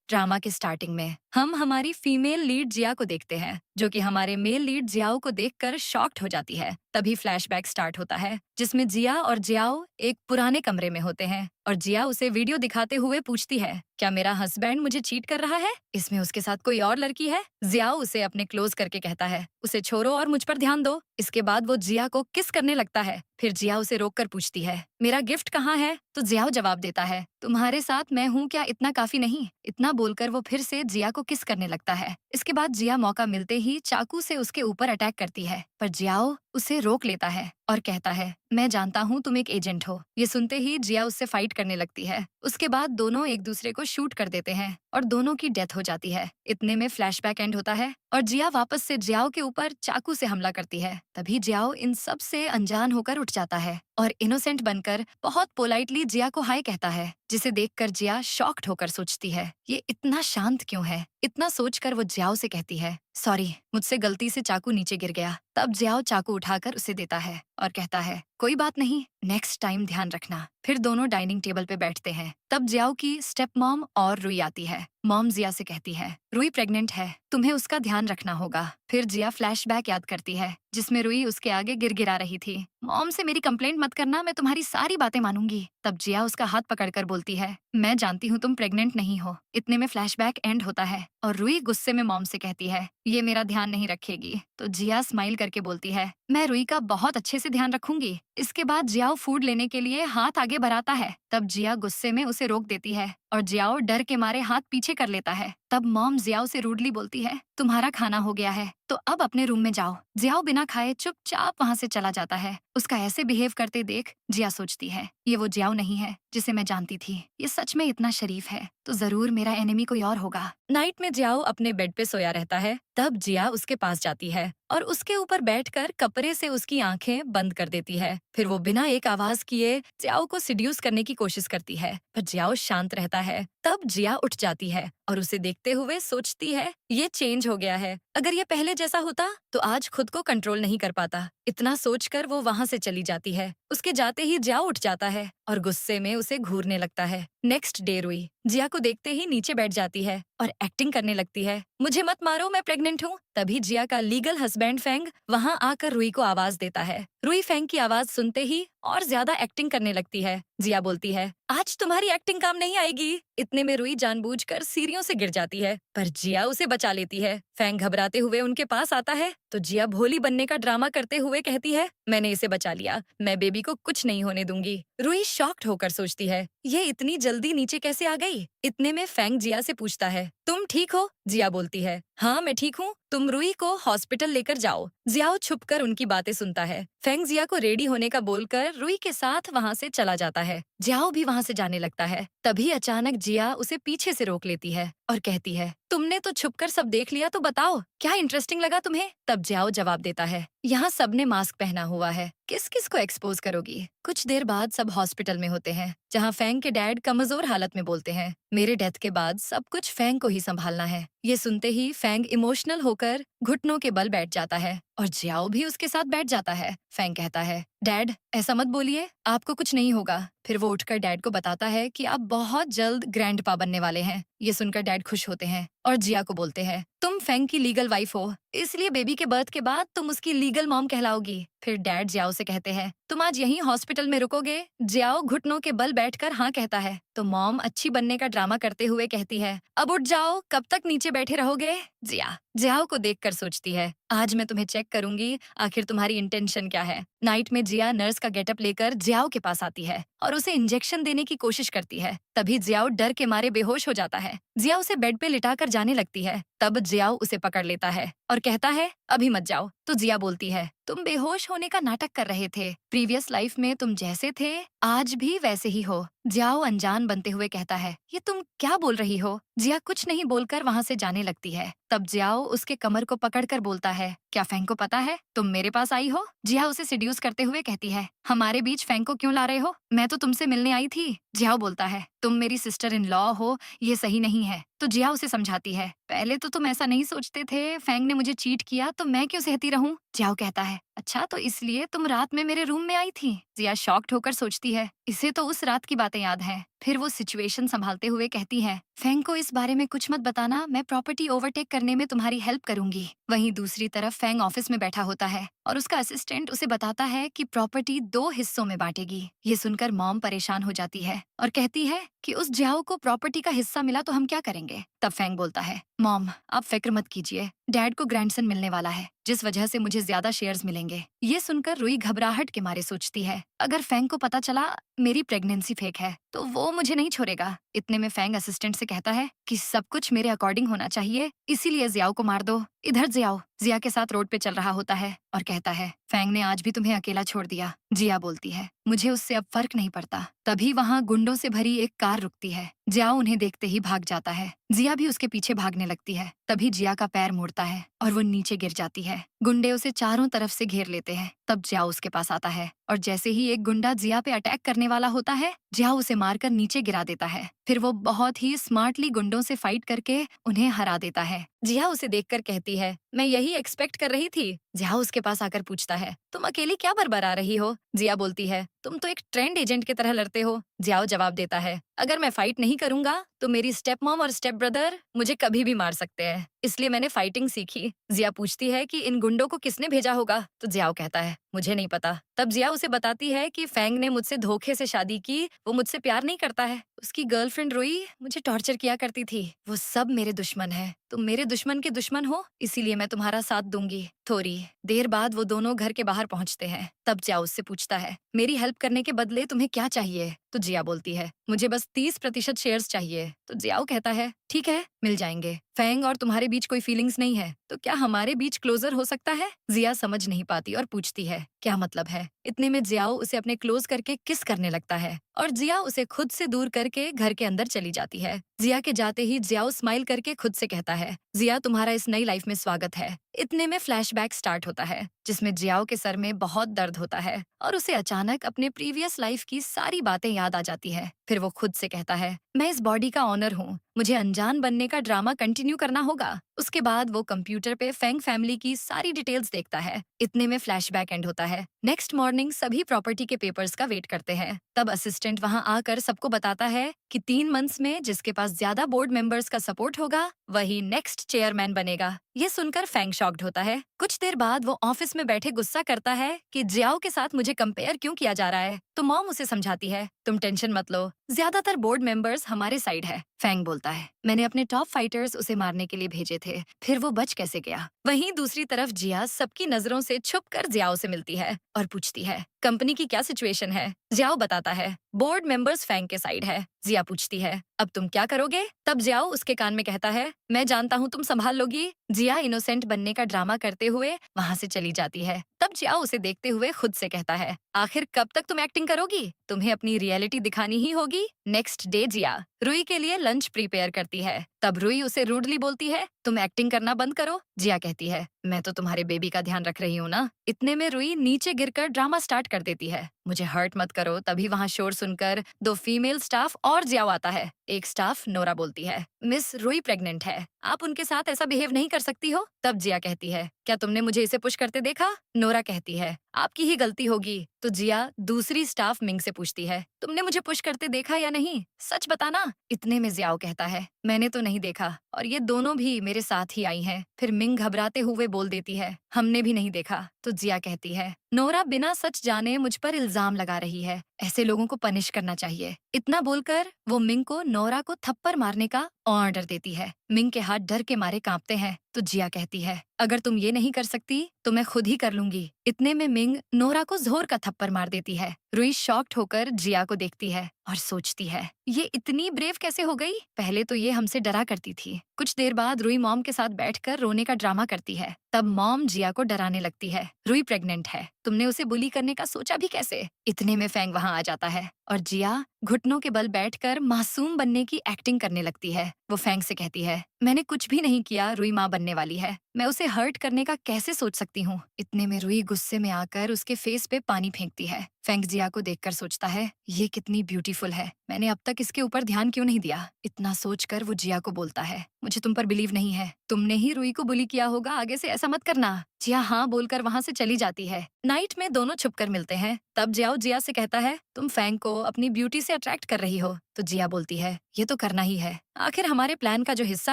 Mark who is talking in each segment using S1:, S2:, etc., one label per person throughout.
S1: Drama के starting में हम हमारी फीमेल लीड जिया को देखते हैं, जो कि हमारे मेल लीड जियाओ को देखकर शॉक्ड हो जाती है। तभी फ्लैशबैक स्टार्ट होता है, जिसमें जिया और जियाओ एक पुराने कमरे में होते हैं और जिया उसे वीडियो दिखाते हुए पूछती है, क्या मेरा हस्बैंड मुझे चीट कर रहा है? इसमें उसके साथ कोई और लड़की है? जियाओ उसे अपने क्लोज करके कहता है, उसे छोड़ो और मुझ पर ध्यान दो। इसके बाद वो जिया को किस करने लगता है। फिर जिया उसे रोककर पूछती है, मेरा गिफ्ट कहाँ है? तो जियाओ जवाब देता है, तुम्हारे साथ मैं हूँ, क्या इतना काफी नहीं? इतना बोलकर वो फिर से जिया को किस करने लगता है। इसके बाद जिया मौका मिलते ही चाकू से उसके ऊपर अटैक करती है, पर जियाओ उसे रोक लेता है और कहता है, मैं जानता हूँ तुम एक एजेंट हो। ये सुनते ही जिया उससे फाइट करने लगती है। उसके बाद दोनों एक दूसरे को शूट कर देते हैं और दोनों की डेथ हो जाती है। इतने में फ्लैशबैक एंड होता है और जिया वापस से जियाओ के ऊपर चाकू से हमला करती है। तभी जियाओ इन सब से अनजान होकर उठ जाता है और इनोसेंट बनकर बहुत पोलाइटली जिया को हाय कहता है, जिसे देखकर जिया शॉक्ड होकर सोचती है, ये इतना शांत क्यों है? इतना सोचकर वो जियाओ से कहती है, सॉरी, मुझसे गलती से चाकू नीचे गिर गया। तब जियाओ चाकू उठाकर उसे देता है और कहता है, कोई बात नहीं, नेक्स्ट टाइम ध्यान रखना। फिर दोनों डाइनिंग टेबल पे बैठते हैं। तब जियाओ की स्टेप मॉम और रुई आती है। मॉम जिया से कहती है, रुई प्रेग्नेंट है, तुम्हें उसका ध्यान रखना होगा। फिर जिया फ्लैशबैक याद करती है, जिसमें रुई उसके आगे गिरगिरा रही थी। मॉम से मेरी कंप्लेंट मत करना, मैं तुम्हारी सारी बातें मानूंगी। तब जिया उसका हाथ पकड़कर बोलती है, मैं जानती हूँ तुम प्रेग्नेंट नहीं हो। इतने में फ्लैशबैक एंड होता है और रुई गुस्से में मॉम से कहती है, ये मेरा ध्यान नहीं रखेगी। तो जिया स्माइल करके बोलती है, मैं रुई का बहुत अच्छे से ध्यान रखूंगी। इसके बाद जियाओ फूड लेने के लिए हाथ आगे बढ़ाता है। तब जिया गुस्से में उसे रोक देती है और जियाओ डर के मारे हाथ पीछे कर लेता है। तब मॉम जियाओ से रूडली बोलती है, तुम्हारा खाना हो गया है, तो अब अपने रूम में जाओ। जियाओ बिना खाए चुपचाप वहाँ से चला जाता है। उसका ऐसे बिहेव करते देख जिया सोचती है, ये वो जियाओ नहीं है जिसे मैं जानती थी। ये सच में इतना शरीफ है तो जरूर मेरा एनिमी कोई और होगा। नाइट में जियाओ अपने बेड पे सोया रहता है। तब जिया उसके पास जाती है और उसके ऊपर बैठकर कपड़े से उसकी आंखें बंद कर देती है। फिर वो बिना एक आवाज किए जियाओ को सिड्यूस करने की कोशिश करती है, पर जियाओ शांत रहता है। तब जिया उठ जाती है और उसे देखते हुए सोचती है, ये चेंज हो गया है। अगर ये पहले जैसा होता तो आज खुद को कंट्रोल नहीं कर पाता। इतना सोचकर वो वहाँ से चली जाती है। उसके जाते ही जिया उठ जाता है और गुस्से में उसे घूरने लगता है। नेक्स्ट डे रुई जिया को देखते ही नीचे बैठ जाती है और एक्टिंग करने लगती है, मुझे मत मारो, मैं प्रेग्नेंट हूँ। तभी जिया का लीगल हस्बैंड फेंग वहाँ आकर रुई को आवाज देता है। रुई फेंग की आवाज सुनते ही और ज्यादा एक्टिंग करने लगती है। जिया बोलती है, आज तुम्हारी एक्टिंग काम नहीं आएगी। इतने में रुई जानबूझकर सीढ़ियों से गिर जाती है, पर जिया उसे बचा लेती है। फेंग घबराते हुए उनके पास आता है तो जिया भोली बनने का ड्रामा करते हुए कहती है, मैंने इसे बचा लिया, मैं बेबी को कुछ नहीं होने दूंगी। रुई शॉक्ड होकर सोचती है, ये इतनी जल्दी नीचे कैसे आ गई? इतने में फेंग जिया से पूछता है, तुम ठीक हो? जिया बोलती है, हाँ मैं ठीक हूँ, तुम रुई को हॉस्पिटल लेकर जाओ। जियाओ छुपकर उनकी बातें सुनता है। फेंग जिया को रेडी होने का बोलकर रुई के साथ वहाँ से चला जाता है। जियाओ भी वहाँ से जाने लगता है। तभी अचानक जिया उसे पीछे से रोक लेती है और कहती है, तुमने तो छुपकर सब देख लिया, तो बताओ क्या इंटरेस्टिंग लगा तुम्हें? तब जियाओ जवाब देता है, यहाँ सबने मास्क पहना हुआ है, किस किस को एक्सपोज करोगी? कुछ देर बाद सब हॉस्पिटल में होते हैं, जहाँ फेंग के डैड कमजोर हालत में बोलते हैं, मेरे डेथ के बाद सब कुछ फेंग को ही संभालना है। ये सुनते ही फेंग इमोशनल होकर घुटनों के बल बैठ जाता है और जियाओ भी उसके साथ बैठ जाता है। फेंग कहता है, डैड ऐसा मत बोलिए, आपको कुछ नहीं होगा। फिर वो उठकर डैड को बताता है कि आप बहुत जल्द ग्रैंडपा बनने वाले हैं। ये सुनकर डैड खुश होते हैं और जिया को बोलते हैं, तुम फेंग की लीगल वाइफ हो, इसलिए बेबी के बर्थ के बाद तुम उसकी लीगल मॉम कहलाओगी। फिर डैड जियाओ से कहते हैं, तुम आज यहीं हॉस्पिटल में रुकोगे? जियाओ घुटनों के बल बैठकर हाँ कहता है। तो मॉम अच्छी बनने का ड्रामा करते हुए कहती है, अब उठ जाओ, कब तक नीचे बैठे रहोगे? जियाओ को देखकर सोचती है, आज मैं तुम्हें चेक करूंगी, आखिर तुम्हारी इंटेंशन क्या है। नाइट में जिया नर्स का गेटअप लेकर जियाओ के पास आती है और उसे इंजेक्शन देने की कोशिश करती है। तभी जियाओ डर के मारे बेहोश हो जाता है। जिया उसे बेड पे लिटाकर जाने लगती है। तब जियाओ उसे पकड़ लेता है और कहता है, अभी मत जाओ। तो जिया बोलती है, तुम बेहोश होने का नाटक कर रहे थे, प्रीवियस लाइफ में तुम जैसे थे आज भी वैसे ही हो। जियाओ अनजान बनते हुए कहता है, ये तुम क्या बोल रही हो? जिया कुछ नहीं बोलकर वहाँ से जाने लगती है। तब जियाओ उसके कमर को पकड़कर बोलता है, क्या फेंग को पता है तुम मेरे पास आई हो? जिया उसे सिड्यूस करते हुए कहती है, हमारे बीच फेंग को क्यों ला रहे हो? मैं तो तुमसे मिलने आई थी। जियाओ बोलता है, तुम मेरी सिस्टर इन लॉ हो, ये सही नहीं है। तो जिया उसे समझाती है, पहले तो तुम ऐसा नहीं सोचते थे, फेंग ने मुझे चीट किया तो मैं क्यों सहती रहूं? जियाओ कहता है, अच्छा तो इसलिए तुम रात में मेरे रूम में आई थी? जिया शॉक्ड होकर सोचती है, इसे तो उस रात की बातें याद हैं फिर वो सिचुएशन संभालते हुए कहती है, फेंग को इस बारे में कुछ मत बताना, मैं प्रॉपर्टी ओवरटेक करने में तुम्हारी हेल्प करूंगी। वहीं दूसरी तरफ फेंग ऑफिस में बैठा होता है और उसका असिस्टेंट उसे बताता है कि प्रॉपर्टी 2 हिस्सों में बांटेगी। ये सुनकर मॉम परेशान हो जाती है और कहती है कि उस जियाओ को प्रॉपर्टी का हिस्सा मिला तो हम क्या करेंगे। तब फेंग बोलता है, मॉम आप फिक्र मत कीजिए, डैड को ग्रैंडसन मिलने वाला है जिस वजह से मुझे ज्यादा शेयर्स मिलेंगे। ये सुनकर रुई घबराहट के मारे सोचती है, अगर फेंग को पता चला मेरी प्रेगनेंसी फेक है तो वो मुझे नहीं छोड़ेगा। इतने में फेंग असिस्टेंट से कहता है कि सब कुछ मेरे अकॉर्डिंग होना चाहिए, इसीलिए जियाओ को मार दो। इधर जियाओ जिया के साथ रोड पे चल रहा होता है और कहता है, फेंग ने आज भी तुम्हें अकेला छोड़ दिया। जिया बोलती है, मुझे उससे अब फर्क नहीं पड़ता। तभी वहाँ गुंडों से भरी एक कार रुकती है। जियाओ उन्हें देखते ही भाग जाता है। जिया भी उसके पीछे भागने लगती है। तभी जिया का पैर मुड़ता है और वो नीचे गिर जाती है। गुंडे उसे चारों तरफ से घेर लेते हैं। तब जियाओ उसके पास आता है और जैसे ही एक गुंडा जिया पे अटैक करने वाला होता है, जियाओ उसे मारकर नीचे गिरा देता है। फिर वो बहुत ही स्मार्टली गुंडों से फाइट करके उन्हें हरा देता है। जिया उसे देखकर कहती है, मैं यही एक्सपेक्ट कर रही थी। जिया उसके पास आकर पूछता है, तुम अकेली क्या बरबरा रही हो। जिया बोलती है, तुम तो एक ट्रेंड एजेंट की तरह लड़ते हो। जियाओ जवाब देता है, अगर मैं फाइट नहीं करूंगा तो मेरी स्टेप मॉम और स्टेप ब्रदर मुझे कभी भी मार सकते हैं, इसलिए मैंने फाइटिंग सीखी। जिया पूछती है कि इन गुंडों को किसने भेजा होगा, तो जियाओ कहता है, मुझे नहीं पता। तब जिया उसे बताती है कि फेंग ने मुझसे धोखे से शादी की, वो मुझसे प्यार नहीं करता है। उसकी गर्लफ्रेंड रुई मुझे टॉर्चर किया करती थी। वो सब मेरे दुश्मन है, तुम मेरे दुश्मन के दुश्मन हो, इसीलिए मैं तुम्हारा साथ दूंगी। थोड़ी देर बाद वो दोनों घर के बाहर पहुंचते हैं। तब जिया उससे पूछता है, मेरी हेल्प करने के बदले तुम्हें क्या चाहिए। तो जिया बोलती है, मुझे बस 30% शेयर्स चाहिए। तो जियाओ कहता है, ठीक है मिल जाएंगे। फेंग और तुम्हारे बीच कोई फीलिंग्स नहीं है तो क्या हमारे बीच क्लोजर हो सकता है। जिया समझ नहीं पाती और पूछती है, क्या मतलब है। इतने में जियाओ उसे अपने क्लोज करके किस करने लगता है और जिया उसे खुद से दूर करके घर के अंदर चली जाती है। जिया के जाते ही जियाओ स्माइल करके खुद से कहता है, जिया तुम्हारा इस नई लाइफ में स्वागत है। इतने में फ्लैशबैक स्टार्ट होता है जिसमें जियाओ के सर में बहुत दर्द होता है और उसे अचानक अपने प्रीवियस लाइफ की सारी बातें याद आ जाती है। फिर वो खुद से कहता है, मैं इस बॉडी का ऑनर हूँ, मुझे अनजान बनने का ड्रामा कंटिन्यू करना होगा। उसके बाद वो कंप्यूटर पे फेंग फैमिली की सारी डिटेल्स देखता है। इतने में फ्लैशबैक एंड होता है। नेक्स्ट मॉर्निंग सभी प्रॉपर्टी के पेपर्स का वेट करते हैं। तब असिस्टेंट वहाँ आकर सबको बताता है कि 3 मंथ्स में जिसके पास ज्यादा बोर्ड मेंबर्स का सपोर्ट होगा वही नेक्स्ट चेयरमैन बनेगा। ये सुनकर फेंग शॉक्ड होता है। कुछ देर बाद वो ऑफिस में बैठे गुस्सा करता है कि जियाओ के साथ मुझे कंपेयर क्यों किया जा रहा है। तो मॉम उसे समझाती है, तुम टेंशन मत लो, ज्यादातर बोर्ड मेंबर्स हमारे साइड है। फेंग बोलता है, मैंने अपने टॉप फाइटर्स उसे मारने के लिए भेजे थे, फिर वो बच कैसे गया। वहीं दूसरी तरफ जिया सबकी नजरों से छुपकर जियाओ से मिलती है और पूछती है, कंपनी की क्या सिचुएशन है। जियाओ बताता है, बोर्ड मेंबर्स फेंग के साइड है। जिया पूछती है, अब तुम क्या करोगे। तब जियाओ उसके कान में कहता है, मैं जानता हूँ तुम संभाल लोगी। जिया इनोसेंट बनने का ड्रामा करते हुए वहाँ से चली जाती है। तब जियाओ उसे देखते हुए खुद से कहता है, आखिर कब तक तुम एक्टिंग करोगी, तुम्हें अपनी रियलिटी दिखानी ही होगी। नेक्स्ट डे जिया रुई के लिए लंच प्रिपेयर करती है। तब रुई उसे रूडली बोलती है, तुम एक्टिंग करना बंद करो। जिया कहती है, मैं तो तुम्हारे बेबी का ध्यान रख रही हूँ ना। इतने में रुई नीचे गिरकर ड्रामा स्टार्ट कर देती है, मुझे हर्ट मत करो। तभी वहाँ शोर सुनकर 2 फीमेल स्टाफ और जियाओ आता है। एक स्टाफ नोरा बोलती है, मिस रुई प्रेग्नेंट है, आप उनके साथ ऐसा बिहेव नहीं कर सकती हो। तब जिया कहती है, क्या तुमने मुझे इसे पुश करते देखा। नोरा कहती है, आपकी ही गलती होगी। तो जिया दूसरी स्टाफ मिंग से पूछती है, तुमने मुझे पुश करते देखा या नहीं, सच बताना। इतने में जियाओ कहता है, मैंने तो नहीं देखा और ये दोनों भी मेरे साथ ही आई हैं। फिर मिंग घबराते हुए बोल देती है, हमने भी नहीं देखा। तो जिया कहती है, नोरा बिना सच जाने मुझ पर इल्जाम लगा रही है, ऐसे लोगों को पनिश करना चाहिए। इतना बोलकर वो मिंग को नोरा को थप्पड़ मारने का ऑर्डर देती है। मिंग के हाथ डर के मारे कांपते हैं। तो जिया कहती है, अगर तुम ये नहीं कर सकती तो मैं खुद ही कर लूंगी। इतने में मिंग नोरा को जोर का थप्पड़ मार देती है। रुई शॉक्ड होकर जिया को देखती है और सोचती है, ये इतनी ब्रेव कैसे हो गई, पहले तो ये हमसे डरा करती थी। कुछ देर बाद रुई मॉम के साथ बैठकर रोने का ड्रामा करती है। तब मॉम जिया को डराने लगती है, रुई प्रेग्नेंट है, तुमने उसे बुली करने का सोचा भी कैसे। इतने में फेंग वहाँ आ जाता है और जिया घुटनों के बल बैठकर मासूम बनने की एक्टिंग करने लगती है। वो फेंग से कहती है, मैंने कुछ भी नहीं किया, रुई माँ बनने वाली है, मैं उसे हर्ट करने का कैसे सोच सकती हूँ। इतने में रुई गुस्से में आकर उसके फेस पे पानी फेंकती है। फेंग जिया को देखकर सोचता है, ये कितनी ब्यूटीफुल है, मैंने अब तक इसके ऊपर ध्यान क्यों नहीं दिया। इतना सोचकर वो जिया को बोलता है, मुझे तुम पर बिलीव नहीं है, तुमने ही रुई को बुली किया होगा, आगे से ऐसा मत करना। जिया हाँ बोलकर वहाँ से चली जाती है। नाइट में दोनों छुपकर मिलते हैं। तब जियाओ जिया से कहता है, तुम फेंग को अपनी ब्यूटी से अट्रैक्ट कर रही हो। तो जिया बोलती है ये तो करना ही है, आखिर हमारे प्लान का जो हिस्सा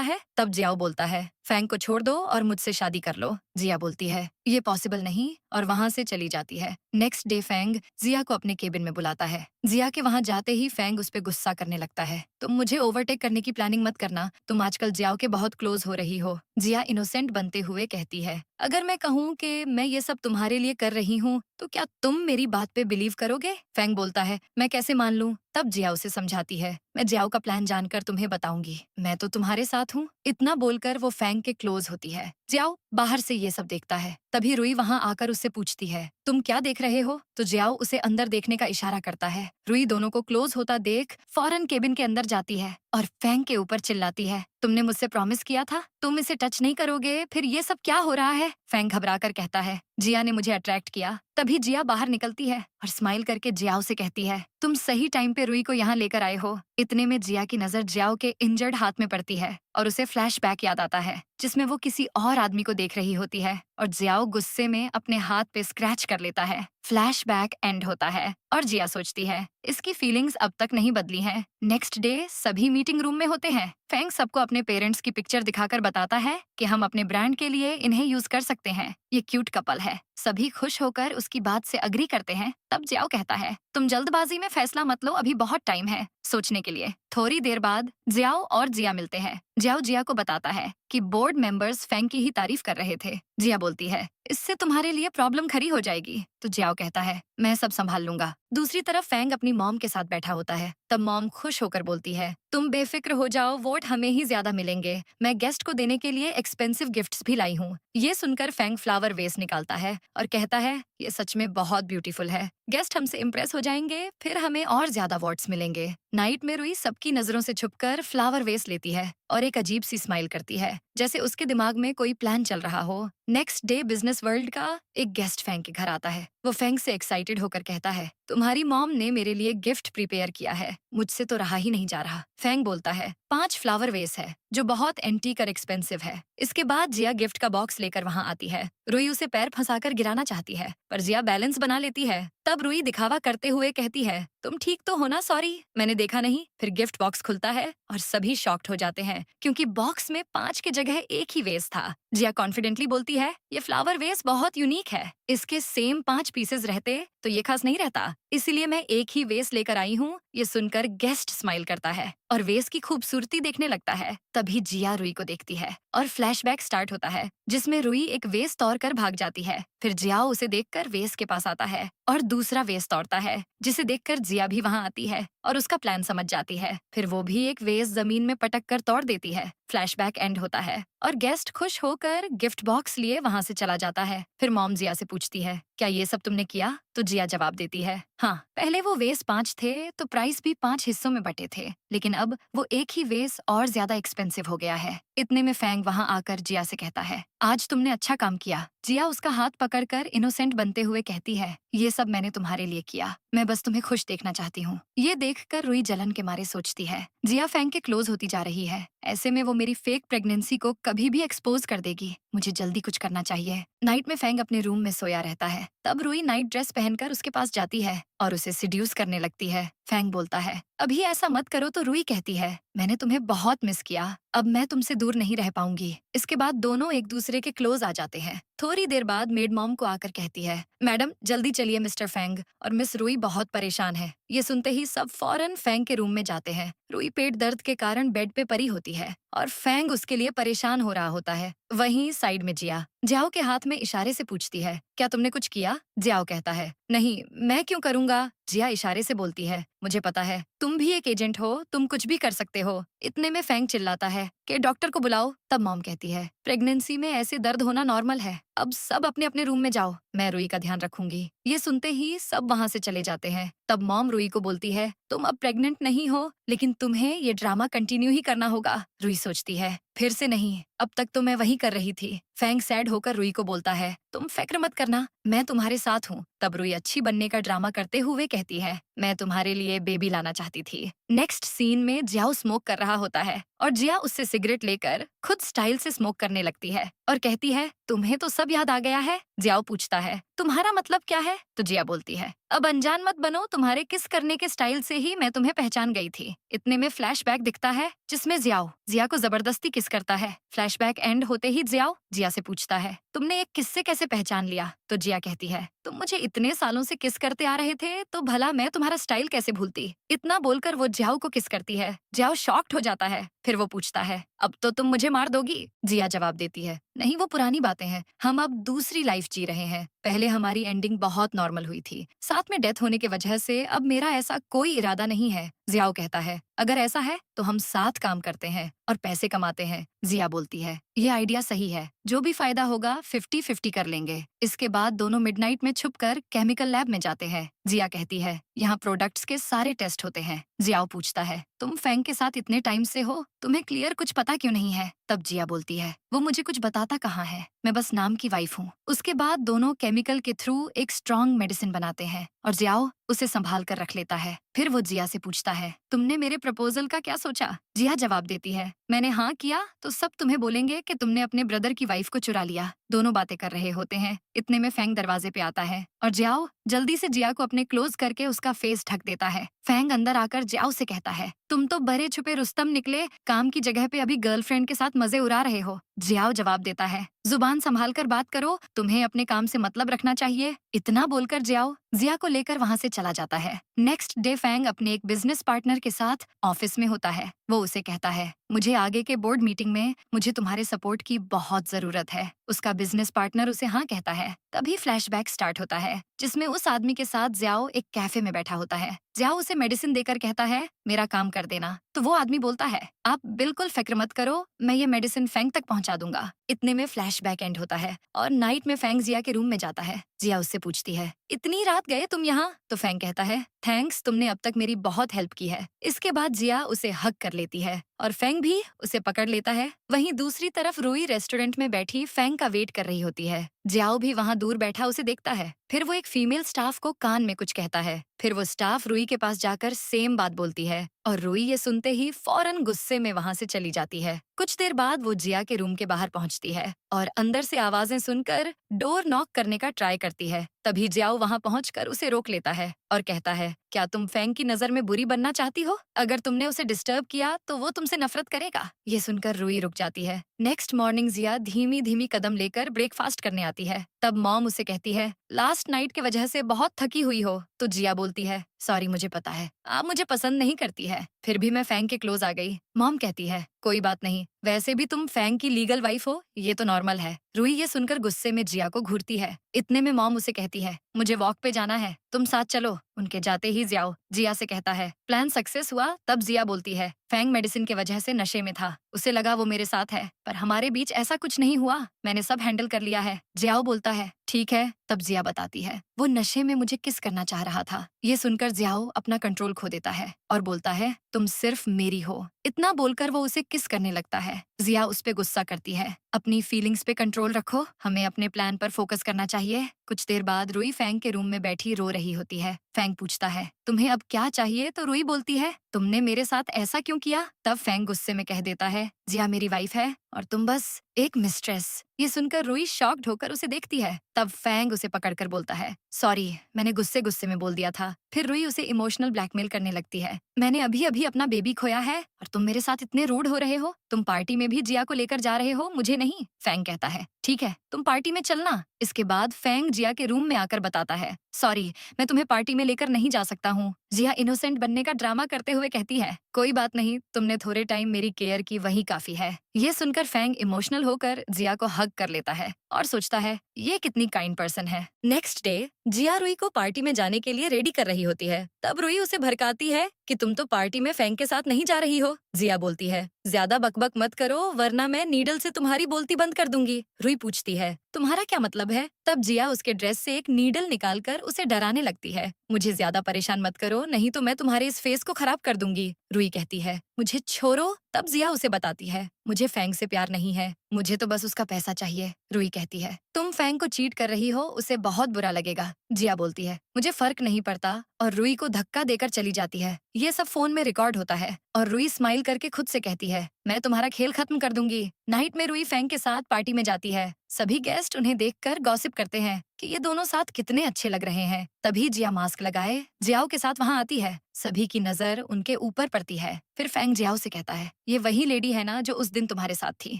S1: है। तब जियाओ बोलता है फैंग को छोड़ दो और मुझसे शादी कर लो। जिया बोलती है ये पॉसिबल नहीं और वहां से चली जाती है। नेक्स्ट डे फैंग जिया को अपने केबिन में बुलाता है। जिया के वहां जाते ही फैंग उस पे गुस्सा करने लगता है। तुम मुझे ओवरटेक करने की प्लानिंग मत करना, तुम आजकल जियाओ के बहुत क्लोज हो रही हो। जिया इनोसेंट बनते हुए कहती है अगर मैं कहूँ कि मैं ये सब तुम्हारे लिए कर रही हूँ तो क्या तुम मेरी बात पे बिलीव करोगे? फैंग बोलता है मैं कैसे मान लूँ? तब जिया उसे समझाती है मैं जियाओ का प्लान जानकर तुम्हें बताऊंगी, मैं तो तुम्हारे साथ हूँ। इतना बोलकर वो फैंग के क्लोज होती है। जियाओ बाहर से ये सब देखता है। तभी रुई वहाँ आकर उससे पूछती है तुम क्या देख रहे हो? तो जियाओ उसे अंदर देखने का इशारा करता है। रुई दोनों को क्लोज होता देख फौरन केबिन के अंदर जाती है और फैंग के ऊपर चिल्लाती है तुमने मुझसे प्रॉमिस किया था तुम इसे टच नहीं करोगे, फिर ये सब क्या हो रहा है? फैंग घबरा कर कहता है जिया ने मुझे अट्रैक्ट किया। तभी जिया बाहर निकलती है और स्माइल करके जियाओ से कहती है तुम सही टाइम पे रुई को यहाँ लेकर आए हो। इतने में जिया की नजर जियाओ के इंजर्ड हाथ में पड़ती है और उसे फ्लैशबैक याद आता है जिसमें वो किसी और आदमी को देख रही होती है और जियाओ गुस्से में अपने हाथ पे स्क्रैच कर लेता है। फ्लैशबैक एंड होता है और जिया सोचती है इसकी फीलिंग्स अब तक नहीं बदली हैं। नेक्स्ट डे सभी मीटिंग रूम में होते हैं। फैंग सबको अपने पेरेंट्स की पिक्चर दिखाकर बताता है कि हम अपने ब्रांड के लिए इन्हें यूज कर सकते हैं, ये क्यूट कपल है। सभी खुश होकर उसकी बात से अग्री करते हैं। तब जियाओ कहता है तुम जल्दबाजी में फैसला मत लो, अभी बहुत टाइम है सोचने के लिए। थोड़ी देर बाद जियाओ और जिया मिलते हैं। जियाओ जिया को बताता है कि बोर्ड मेंबर्स फैंग की ही तारीफ कर रहे थे। जिया बोलती है इससे तुम्हारे लिए प्रॉब्लम खड़ी हो जाएगी। तो जियाओ कहता है मैं सब संभाल लूंगा। दूसरी तरफ फैंग अपनी मॉम के साथ बैठा होता है। तब मॉम खुश होकर बोलती है तुम बेफिक्र हो जाओ, वोट हमें ही ज्यादा मिलेंगे। मैं गेस्ट को देने के लिए एक्सपेंसिव गिफ्ट्स भी लाई हूँ। ये सुनकर फैंग फ्लावर वेस निकालता है और कहता है ये सच में बहुत ब्यूटीफुल है, गेस्ट हमसे इम्प्रेस हो जाएंगे, फिर हमें और ज्यादा अवार्ड्स मिलेंगे। नाइट में रुई सबकी नजरों से छुपकर फ्लावर वेस लेती है और एक अजीब सी स्माइल करती है जैसे उसके दिमाग में कोई प्लान चल रहा हो। नेक्स्ट डे बिजनेस वर्ल्ड का एक गेस्ट फैंग के घर आता है। वो फैंग से एक्साइटेड होकर कहता है तुम्हारी मॉम ने मेरे लिए गिफ्ट प्रिपेयर किया है, मुझसे तो रहा ही नहीं जा रहा। फैंग बोलता है 5 फ्लावर वेस है जो बहुत एंटीक और एक्सपेंसिव है। इसके बाद जिया गिफ्ट का बॉक्स लेकर वहाँ आती है। रुई उसे पैर फंसाकर गिराना चाहती है पर जिया बैलेंस बना लेती है। तब रुई दिखावा करते हुए कहती है तुम ठीक तो हो ना? सॉरी मैंने देखा नहीं। फिर गिफ्ट बॉक्स खुलता है और सभी शॉक्ड हो जाते हैं क्योंकि बॉक्स में 5 की जगह एक ही वेस था। जिया कॉन्फिडेंटली बोलती है ये फ्लावर वेस बहुत यूनिक है, इसके सेम 5 पीसेस रहते तो ये खास नहीं रहता, इसीलिए मैं एक ही वेस लेकर आई हूँ। ये सुनकर गेस्ट स्माइल करता है और वेस की खूबसूरती देखने लगता है। तभी जिया रुई को देखती है और फ्लैशबैक स्टार्ट होता है जिसमें रुई एक वेस तोड़कर भाग जाती है। फिर जिया उसे देखकर वेस के पास आता है और दूसरा वेस तोड़ता है जिसे देखकर जिया भी वहाँ आती है और उसका प्लान समझ जाती है। फिर वो भी एक वेस जमीन में पटक कर तोड़ देती है। फ्लैशबैक एंड होता है और गेस्ट खुश होकर गिफ्ट बॉक्स लिए वहाँ से चला जाता है। फिर मॉम जिया से पूछती है क्या ये सब तुमने किया? तो जिया जवाब देती है हाँ, पहले वो वेस 5 थे तो प्राइस भी 5 हिस्सों में बटे थे, लेकिन अब वो एक ही वेस और ज्यादा एक्सपेंसिव हो गया है। इतने में फैंग वहाँ आकर जिया से कहता है आज तुमने अच्छा काम किया। जिया उसका हाथ पकड़कर इनोसेंट बनते हुए कहती है ये सब मैंने तुम्हारे लिए किया, मैं बस तुम्हें खुश देखना चाहती हूँ। ये देखकर रुई जलन के मारे सोचती है जिया फैंग के क्लोज होती जा रही है, ऐसे में वो मेरी फेक प्रेगनेंसी को कभी भी एक्सपोज कर देगी, मुझे जल्दी कुछ करना चाहिए। नाइट में फैंग अपने रूम में सोया रहता है। तब रुई नाइट ड्रेस पहनकर उसके पास जाती है और उसे सिड्यूस करने लगती है। फैंग बोलता है अभी ऐसा मत करो। तो रुई कहती है मैंने तुम्हें बहुत मिस किया, अब मैं तुमसे दूर नहीं रह पाऊंगी। इसके बाद दोनों एक दूसरे के क्लोज आ जाते हैं। थोड़ी देर बाद मेड मॉम को आकर कहती है मैडम जल्दी चलिए, मिस्टर फैंग और मिस रुई बहुत परेशान है। ये सुनते ही सब फौरन फैंग के रूम में जाते हैं। रुई पेट दर्द के कारण बेड पे पड़ी होती है और फैंग उसके लिए परेशान हो रहा होता है। वहीं साइड में जिया जियाओ के हाथ में इशारे से पूछती है क्या तुमने कुछ किया? जियाओ कहता है नहीं, मैं क्यों करूंगा। जिया इशारे से बोलती है मुझे पता है, तुम भी एक एजेंट हो, तुम कुछ भी कर सकते हो। इतने में फैंग चिल्लाता है कि डॉक्टर को बुलाओ। तब मॉम कहती है प्रेगनेंसी में ऐसे दर्द होना नॉर्मल है, अब सब अपने अपने रूम में जाओ, मैं रुई का ध्यान रखूंगी। ये सुनते ही सब वहाँ से चले जाते हैं। तब मॉम रुई को बोलती है तुम अब प्रेग्नेंट नहीं हो, लेकिन तुम्हें ये ड्रामा कंटिन्यू ही करना होगा। रुई सोचती है फिर से नहीं, अब तक तो मैं वही कर रही थी। फैंग सैड होकर रुई को बोलता है तुम फिक्र मत करना, मैं तुम्हारे साथ हूँ। तब रुई अच्छी बनने का ड्रामा करते हुए कहती है मैं तुम्हारे लिए बेबी लाना चाहती थी। नेक्स्ट सीन में जियाओ स्मोक कर रहा होता है और जिया उससे सिगरेट लेकर खुद स्टाइल से स्मोक करने लगती है और कहती है, तुम्हें तो सब याद आ गया है। जियाओ पूछता है, तुम्हारा मतलब क्या है? तो जिया बोलती है, अब अनजान मत बनो, तुम्हारे किस करने के स्टाइल से ही मैं तुम्हें पहचान गई थी। इतने में फ्लैशबैक दिखता है जिसमें जियाओ जिया को जबरदस्ती किस करता है। फ्लैशबैक एंड होते ही जियाओ जिया से पूछता है, तुमने एक किस से कैसे पहचान लिया? तो जिया कहती है, तुम मुझे इतने सालों से किस करते आ रहे थे तो भला मैं तुम्हारा स्टाइल कैसे भूलती। इतना बोलकर वो जियाओ को किस करती है। जियाओ शॉक्ड हो जाता है। फिर वो पूछता है, अब तो तुम मुझे मार दोगी? जिया जवाब देती है, नहीं वो पुरानी बातें हैं, हम अब दूसरी लाइफ जी रहे हैं। पहले हमारी एंडिंग बहुत नॉर्मल हुई थी, साथ में डेथ होने की वजह से अब मेरा ऐसा कोई इरादा नहीं है। जियाओ कहता है, अगर ऐसा है तो हम साथ काम करते हैं और पैसे कमाते हैं। जिया बोलती है, ये आइडिया सही है, जो भी फायदा होगा 50-50 कर लेंगे। इसके बाद दोनों मिडनाइट में छुपकर केमिकल लैब में जाते हैं। जिया कहती है, यहाँ प्रोडक्ट्स के सारे टेस्ट होते हैं। जियाओ पूछता है, तुम फैंग के साथ इतने टाइम से हो, तुम्हें क्लियर कुछ पता क्यों नहीं है? तब जिया बोलती है, वो मुझे कुछ बताता कहाँ है, मैं बस नाम की वाइफ हूँ। उसके बाद दोनों केमिकल के थ्रू एक स्ट्रॉन्ग मेडिसिन बनाते हैं और जियाओ उसे संभाल कर रख लेता है। फिर वो जिया से पूछता है, तुमने मेरे प्रपोजल का क्या सोचा? जिया जवाब देती है, मैंने हाँ किया तो सब तुम्हें बोलेंगे कि तुमने अपने ब्रदर की वाइफ को चुरा लिया। दोनों बातें कर रहे होते हैं, इतने में फैंग दरवाजे पे आता है और जियाओ जल्दी से जिया को अपने क्लोज करके उसका फेस ढक देता है। फैंग अंदर आकर जियाओ से कहता है, तुम तो बड़े छुपे रुस्तम निकले, काम की जगह पे अभी गर्लफ्रेंड के साथ मजे उड़ा रहे हो। जियाओ जवाब देता है, जुबान संभाल कर बात करो, तुम्हें अपने काम से मतलब रखना चाहिए। इतना बोलकर जियाओ जिया को लेकर वहाँ से चला जाता है। नेक्स्ट डे फैंग अपने एक बिजनेस पार्टनर के साथ ऑफिस में होता है। वो उसे कहता है, मुझे आगे के बोर्ड मीटिंग में मुझे तुम्हारे सपोर्ट की बहुत जरूरत है। उसका बिजनेस पार्टनर उसे हाँ कहता है। तभी फ्लैशबैक स्टार्ट होता है जिसमें उस आदमी के साथ जियाओ एक कैफे में बैठा होता है। जियाओ उसे मेडिसिन देकर कहता है, मेरा काम कर देना। तो वो आदमी बोलता है, आप बिल्कुल फिक्र मत करो, मैं ये मेडिसिन फैंग तक पहुंचा दूंगा। इतने में फ्लैशबैक एंड होता है और नाइट में फैंग जिया के रूम में जाता है। जिया उससे पूछती है, इतनी रात गए तुम यहाँ? तो फैंग कहता है, थैंक्स, तुमने अब तक मेरी बहुत हेल्प की है। इसके बाद जिया उसे हग कर लेती है और फैंग भी उसे पकड़ लेता है। वहीं दूसरी तरफ रूई रेस्टोरेंट में बैठी फैंग का वेट कर रही होती है। जियाओ भी वहाँ दूर बैठा उसे देखता है। फिर वो एक फीमेल स्टाफ को कान में कुछ कहता है। फिर वो स्टाफ रूई के पास जाकर सेम बात बोलती है और रूई ये सुनते ही फौरन गुस्से में वहाँ से चली जाती है। कुछ देर बाद वो जिया के रूम के बाहर पहुँचती है और अंदर से आवाजें सुनकर डोर नॉक करने का ट्राई करती है। तभी जियाओ वहाँ पहुंचकर उसे रोक लेता है और कहता है, क्या तुम फैंग की नजर में बुरी बनना चाहती हो? अगर तुमने उसे डिस्टर्ब किया तो वो तुमसे नफरत करेगा। ये सुनकर रूई रुक जाती है। नेक्स्ट मॉर्निंग जिया धीमी धीमी कदम लेकर ब्रेकफास्ट करने आती है। तब मॉम उसे कहती है, लास्ट नाइट की वजह से बहुत थकी हुई हो। तो जिया बोलती है, सॉरी मुझे पता है आप मुझे पसंद नहीं करती है, फिर भी मैं फैंग के क्लोज आ गई। मॉम कहती है, कोई बात नहीं, वैसे भी तुम फैंग की लीगल वाइफ हो, ये तो नॉर्मल है। रूही ये सुनकर गुस्से में जिया को घूरती है। इतने में मॉम उसे कहती है, मुझे वॉक पे जाना है, तुम साथ चलो। उनके जाते ही जिया से कहता है, प्लान सक्सेस हुआ। तब जिया बोलती है, फैंग मेडिसिन की वजह से नशे में था, उसे लगा वो मेरे साथ है, पर हमारे बीच ऐसा कुछ नहीं हुआ, मैंने सब हैंडल कर लिया है। जियाओ बोलता है, ठीक है। तब जिया बताती है, वो नशे में मुझे किस करना चाह रहा था। ये सुनकर जियाओ अपना कंट्रोल खो देता है और बोलता है, तुम सिर्फ मेरी हो। इतना बोलकर वो उसे किस करने लगता है। जिया उस पे गुस्सा करती है, अपनी फीलिंग्स पे कंट्रोल रखो, हमें अपने प्लान पर फोकस करना चाहिए। कुछ देर बाद रूई फैंग के रूम में बैठी रो रही होती है। फैंग पूछता है, तुम्हें अब क्या चाहिए? तो रूई बोलती है, तुमने मेरे साथ ऐसा क्यों किया? तब फैंग गुस्से में कह देता है, जिया मेरी वाइफ है और तुम बस एक मिस्ट्रेस। ये सुनकर रूई शॉक्ड होकर उसे देखती है। तब फैंग उसे पकड़कर बोलता है, सॉरी, मैंने गुस्से गुस्से में बोल दिया था। फिर रूई उसे इमोशनल ब्लैकमेल करने लगती है, मैंने अभी अभी अपना बेबी खोया है और तुम मेरे साथ इतने रूड हो रहे हो, तुम पार्टी में भी जिया को लेकर जा रहे हो, मुझे नहीं। फैंग कहता है, ठीक है, तुम पार्टी में चलना। इसके बाद फैंग जिया के रूम में आकर बताता है, सॉरी, मैं तुम्हें पार्टी में लेकर नहीं जा सकता हूँ। जिया इनोसेंट बनने का ड्रामा करते हुए कहती है, कोई बात नहीं, तुमने थोड़े टाइम मेरी केयर की, वही काफी है। ये सुनकर फैंग इमोशनल होकर जिया को हग कर लेता है और सोचता है, ये कितनी काइंड पर्सन है। नेक्स्ट डे जिया रूई को पार्टी में जाने के लिए रेडी कर रही होती है। तब रूई उसे भड़काती है कि तुम तो पार्टी में फैंग के साथ नहीं जा रही हो। जिया बोलती है, ज्यादा बकबक मत करो वरना मैं नीडल से तुम्हारी बोलती बंद कर दूंगी। रूई पूछती है, तुम्हारा क्या मतलब है? तब जिया उसके ड्रेस से एक नीडल निकालकर उसे डराने लगती है, मुझे ज्यादा परेशान मत करो, नहीं तो मैं तुम्हारे इस फेस को खराब कर दूंगी। रूई कहती है, मुझे छोड़ो। तब जिया उसे बताती है, मुझे फैंग से प्यार नहीं है, मुझे तो बस उसका पैसा चाहिए। रूई कहती है, तुम फैंग को चीट कर रही हो, उसे बहुत बुरा लगेगा। जिया बोलती है, मुझे फर्क नहीं पड़ता और रूई को धक्का देकर चली जाती है। ये सब फोन में रिकॉर्ड होता है और रूई स्माइल करके खुद से कहती है, मैं तुम्हारा खेल खत्म कर दूंगी। नाइट में रुई फैंग के साथ पार्टी में जाती है। सभी गेस्ट उन्हें देखकर गॉसिप करते हैं कि ये दोनों साथ कितने अच्छे लग रहे हैं। तभी जिया मास्क लगाए जियाओ के साथ वहाँ आती है। सभी की नजर उनके ऊपर पड़ती है। फिर फैंग जियाओ से कहता है, ये वही लेडी है ना जो उस दिन तुम्हारे साथ थी?